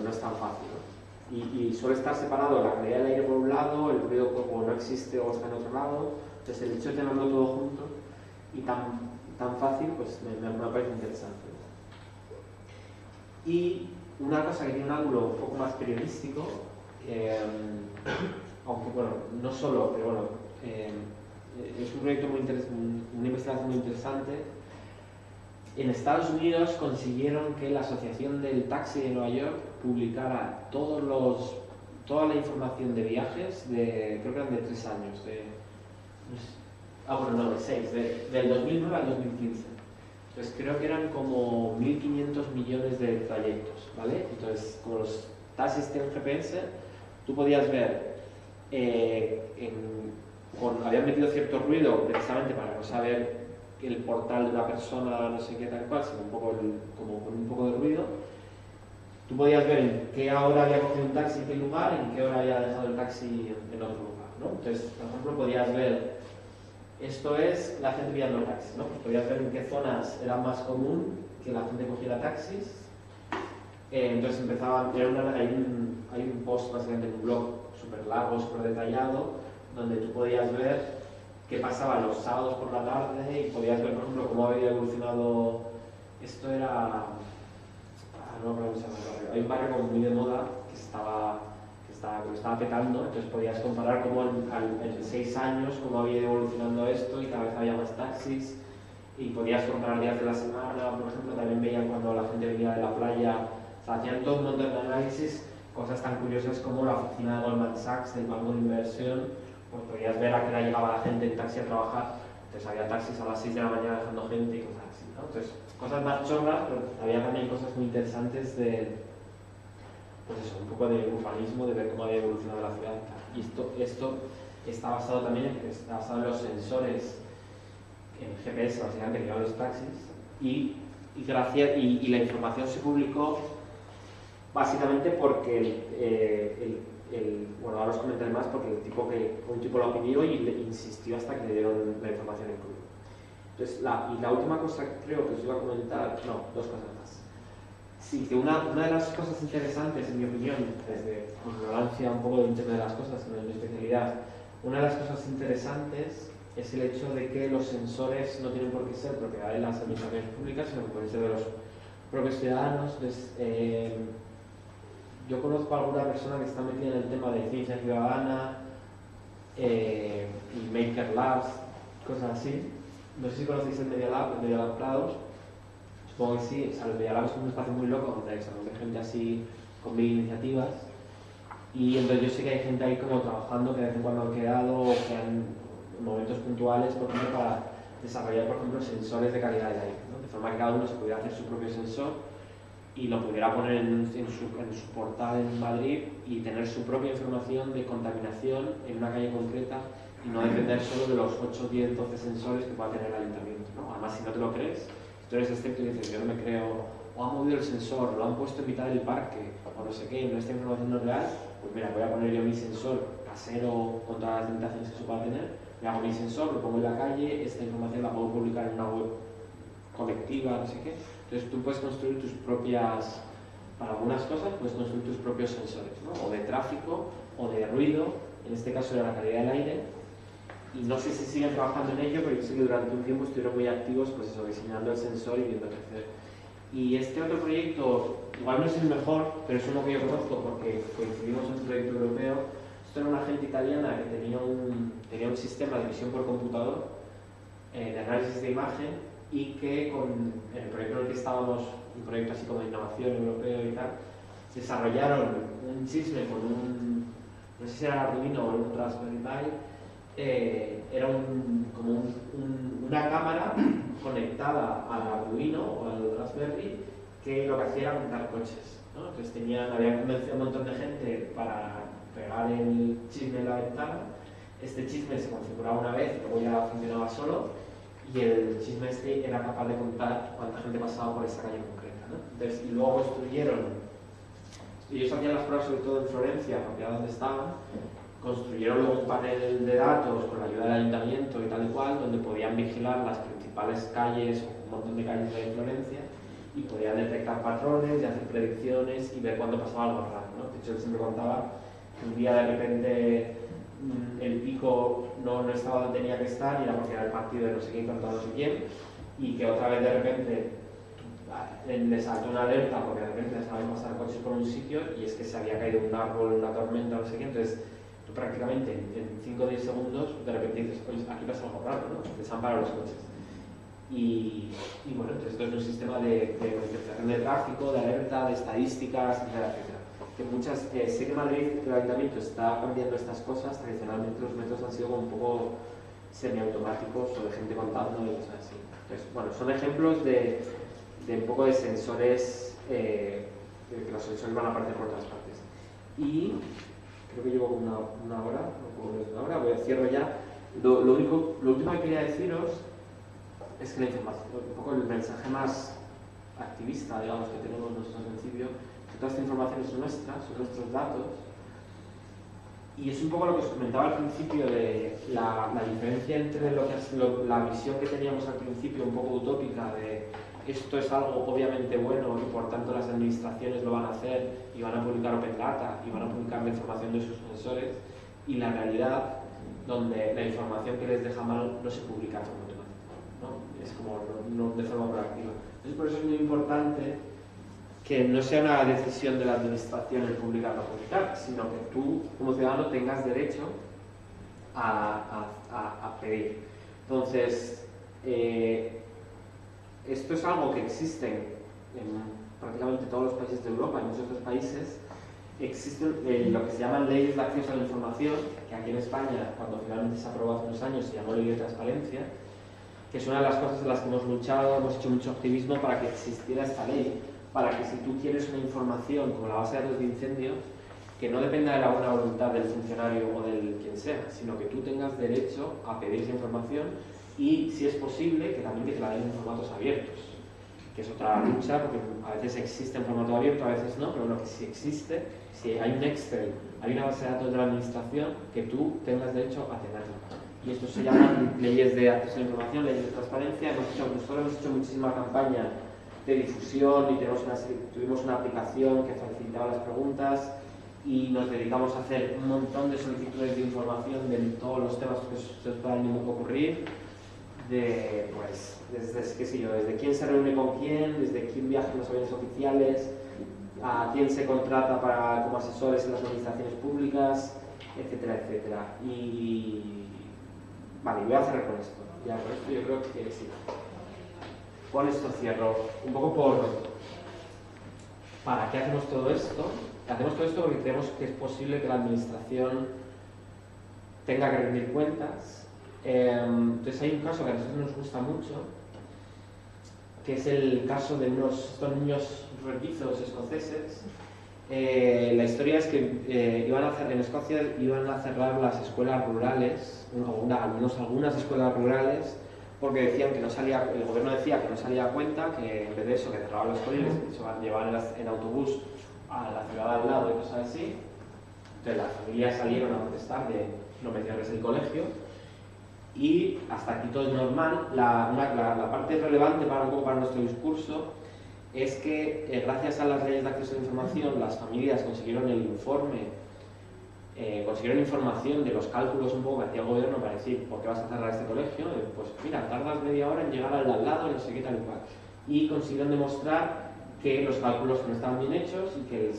no es tan fácil, ¿no? Y suele estar separado la calidad del aire por un lado, el ruido o no existe o está en otro lado. Entonces el hecho de tenerlo todo junto y tan fácil, pues me parece interesante. Y una cosa que tiene un ángulo un poco más periodístico, aunque bueno, no solo, pero bueno, es un proyecto muy interesante, una investigación muy interesante. En Estados Unidos consiguieron que la Asociación del Taxi de Nueva York publicara toda la información de viajes creo que eran de 3 años, de 6, del 2009 al 2015. Entonces creo que eran como 1.500 millones de trayectos, ¿vale? Entonces, como los taxis tienen GPS, tú podías ver, habían metido cierto ruido precisamente para no saber el portal de una persona, no sé qué tal cual, sino como con un poco de ruido. Tú podías ver en qué hora había cogido un taxi en qué lugar, en qué hora había dejado el taxi en otro lugar, ¿no? Entonces, por ejemplo, podías ver Esto es la gente pillando taxis, ¿no? Pues podías ver en qué zonas era más común que la gente cogiera taxis. Entonces empezaban, hay un post básicamente en un blog súper largo, súper detallado, donde tú podías ver qué pasaba los sábados por la tarde y podías ver, por ejemplo, cómo había evolucionado. Esto era, no me acuerdo cómo se llama el barrio. Hay un barrio como muy de moda que estaba petando, entonces podías comparar cómo en 6 años cómo había ido evolucionando esto y cada vez había más taxis y podías comparar días de la semana, por ejemplo, también veían cuando la gente venía de la playa, o sea, hacían todo un montón de análisis, cosas tan curiosas como la oficina de Goldman Sachs, del banco de inversión, pues podías ver a qué hora llegaba la gente en taxi a trabajar, entonces había taxis a las 6 de la mañana dejando gente y cosas así, ¿no? Entonces, cosas más chorras, pero había también cosas muy interesantes de, pues eso, un poco de urbanismo, de ver cómo había evolucionado la ciudad. Y esto está basado también está basado en los sensores, en GPS básicamente que llevan los taxis, y la información se publicó básicamente porque bueno, ahora os comentaré más porque un tipo lo pidió y le insistió hasta que le dieron la información incluida. Entonces, la última cosa que creo que os iba a comentar, no, 2 cosas más. Sí, que una de las cosas interesantes, en mi opinión, desde mi ignorancia un poco del tema de las cosas, que no es mi especialidad, una de las cosas interesantes es el hecho de que los sensores no tienen por qué ser propiedad de las administraciones públicas, sino que pueden ser de los propios ciudadanos. Entonces, yo conozco a alguna persona que está metida en el tema de ciencia ciudadana y Maker Labs, cosas así. No sé si conocéis el Media Lab Prados. Supongo que sí. O sea, el Media Lab es un espacio muy loco donde hay gente así con 1000 iniciativas. Y entonces yo sé que hay gente ahí como trabajando que de vez en cuando han quedado o que han momentos puntuales, por ejemplo, para desarrollar, por ejemplo, sensores de calidad del aire, ¿no? De forma que cada uno se pudiera hacer su propio sensor y lo pudiera poner en su portal en Madrid y tener su propia información de contaminación en una calle concreta y no depender solo de los 8, 10, 12 sensores que pueda tener el ayuntamiento, ¿no? Además, si no te lo crees, si tú eres escéptico y dices, yo no me creo, o han movido el sensor, o lo han puesto en mitad del parque, o no sé qué, no, esta información no es real, pues mira, voy a poner yo mi sensor casero con todas las limitaciones que se pueda tener, me hago mi sensor, lo pongo en la calle, esta información la puedo publicar en una web colectiva, no sé qué. Entonces tú puedes construir tus propias, para algunas cosas puedes construir tus propios sensores, ¿no? O de tráfico, o de ruido, en este caso era la calidad del aire, y no sé si siguen trabajando en ello, pero yo sé que durante un tiempo estuvieron muy activos, pues eso, diseñando el sensor y viendo crecer. Y este otro proyecto, igual no es el mejor, pero es uno que yo conozco porque coincidimos en un proyecto europeo. Esto era una gente italiana que tenía un sistema de visión por computador, de análisis de imagen, y que con el proyecto en el que estábamos, un proyecto así como de innovación europeo y tal, desarrollaron un chisme con no sé si era Arduino o un Raspberry Pi, era como una cámara conectada al Arduino o al Raspberry que lo que hacía era montar coches, ¿no? Entonces habían convencido a un montón de gente para pegar el chisme en la ventana. Este chisme se configuraba una vez, luego ya funcionaba solo. Y el chisme este era capaz de contar cuánta gente pasaba por esa calle concreta, ¿no? Entonces, y luego ellos hacían las pruebas sobre todo en Florencia, porque era donde estaban, construyeron luego un panel de datos con la ayuda del ayuntamiento y tal y cual, donde podían vigilar las principales calles o un montón de calles de Florencia y podían detectar patrones y hacer predicciones y ver cuándo pasaba algo raro, ¿no? De hecho, él siempre contaba que un día de repente el pico no estaba donde tenía que estar y era porque era el partido de no sé quién contra no sé quién y que otra vez de repente le saltó una alerta porque de repente estaban pasando coches por un sitio y es que se había caído un árbol, una tormenta, no sé qué. Entonces tú prácticamente en 5 o 10 segundos de repente dices, oye, aquí pasa algo raro, ¿no? Les han parado los coches. Y bueno, entonces esto es un sistema de monitorización de tráfico, de alerta, de estadísticas, etcétera, etcétera. Que sé que Madrid, el ayuntamiento está cambiando estas cosas. Tradicionalmente los metros han sido como un poco semiautomáticos o de gente contando y cosas así. Entonces, bueno, son ejemplos de un poco de sensores, que los sensores van a aparecer por todas partes. Y creo que llevo una hora, cierro ya. Lo último que quería deciros es que la información, un poco el mensaje más activista, digamos, que tenemos nosotros en Cibio, que toda esta información es nuestra, son nuestros datos, Y es un poco lo que os comentaba al principio de la diferencia entre la visión que teníamos al principio, un poco utópica, de esto es algo obviamente bueno y por tanto las administraciones lo van a hacer y van a publicar Open Data y van a publicar la información de sus sensores, y la realidad donde la información que les deja mal no se publica de forma automática, ¿no? Es como no de forma proactiva. Entonces por eso es muy importante que no sea una decisión de la administración el publicar o no publicar, sino que tú como ciudadano tengas derecho a pedir. Entonces, esto es algo que existe en prácticamente todos los países de Europa, en muchos otros países. Existen lo que se llaman leyes de acceso a la información, que aquí en España, cuando finalmente se aprobó hace unos años, se llamó Ley de Transparencia, que es una de las cosas en las que hemos luchado, hemos hecho mucho activismo para que existiera esta ley, para que si tú quieres una información como la base de datos de incendios, que no dependa de la buena voluntad del funcionario o del quien sea, sino que tú tengas derecho a pedir esa información y, si es posible, que también te la den en formatos abiertos, que es otra lucha, porque a veces existe en formato abierto, a veces no, pero lo que sí existe, si hay un Excel, hay una base de datos de la administración, que tú tengas derecho a tenerla. Y esto se llama leyes de acceso a la información, leyes de transparencia. Nosotros hemos hecho muchísima campaña de difusión y tuvimos una aplicación que facilitaba las preguntas y nos dedicamos a hacer un montón de solicitudes de información de todos los temas que se os puedan ocurrir, de, pues, desde, qué sé yo, desde quién se reúne con quién, desde quién viaja en los aviones oficiales, a quién se contrata como asesores en las administraciones públicas, etcétera, etcétera. Y vale, voy a cerrar con esto. Ya con esto yo creo que sí. Con esto cierro. Un poco ¿para qué hacemos todo esto? Hacemos todo esto porque creemos que es posible que la administración tenga que rendir cuentas. Entonces hay un caso que a nosotros nos gusta mucho, que es el caso de estos niños rojizos escoceses. La historia es que en Escocia iban a cerrar las escuelas rurales, al menos algunas escuelas rurales, porque decían que no salía, el gobierno decía que no salía a cuenta, que en vez de eso que cerraban las escuelas y se llevaban en autobús a la ciudad al lado y cosas así. Entonces las familias salieron a protestar de no meterles el colegio, y hasta aquí todo es normal. La parte relevante para nuestro discurso es que gracias a las leyes de acceso a la información las familias consiguieron el informe, consiguieron información de los cálculos un poco que hacía el gobierno para decir ¿por qué vas a cerrar este colegio? Pues mira, tardas media hora en llegar al de al lado, no sé qué, tal y cual. Y consiguieron demostrar que los cálculos no estaban bien hechos y que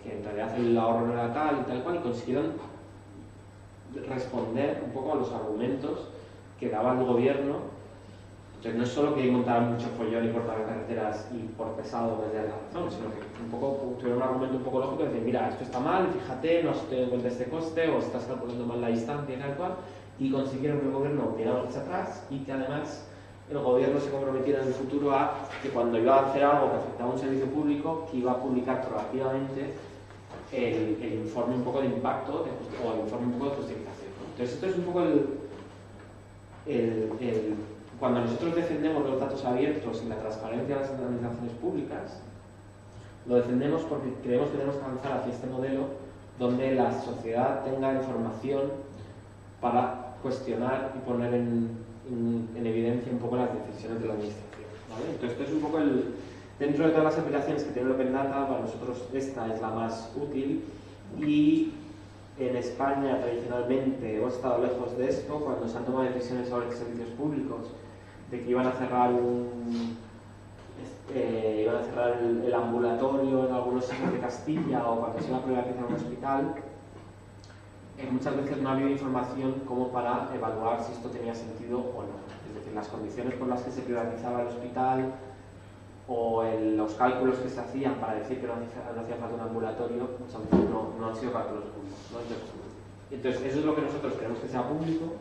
en realidad el ahorro no era tal y tal cual, y consiguieron responder un poco a los argumentos que daba el gobierno. Entonces no es solo que montaran mucho follón y cortaran carreteras y por pesado desde la razón, sino que un poco tuvieron un argumento un poco lógico de decir, mira, esto está mal, fíjate, no has tenido en cuenta este coste, o estás calculando mal la distancia y tal cual, y consiguieron que el gobierno diera marcha atrás y que además el gobierno se comprometiera en el futuro a que cuando iba a hacer algo que afectaba a un servicio público, que iba a publicar proactivamente el informe un poco de impacto o el informe un poco de justificación, ¿no? Entonces esto es un poco cuando nosotros defendemos los datos abiertos y la transparencia de las administraciones públicas, lo defendemos porque creemos que tenemos que avanzar hacia este modelo donde la sociedad tenga información para cuestionar y poner en evidencia un poco las decisiones de la administración, ¿vale? Entonces esto es un poco dentro de todas las aplicaciones que tiene el Open Data, para nosotros esta es la más útil, y en España tradicionalmente hemos estado lejos de esto. Cuando se han tomado decisiones sobre servicios públicos de que iban a cerrar el ambulatorio en algunos sitios de Castilla, o cuando se iba a privatizar un hospital, muchas veces no ha habido información como para evaluar si esto tenía sentido o no. Es decir, las condiciones por las que se privatizaba el hospital o los cálculos que se hacían para decir que no hacía falta un ambulatorio, muchas veces no han sido cálculos públicos, ¿no? Entonces eso es lo que nosotros queremos que sea público,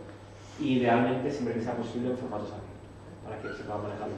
y idealmente siempre que sea posible en formatos abiertos, para que se puedan manejar.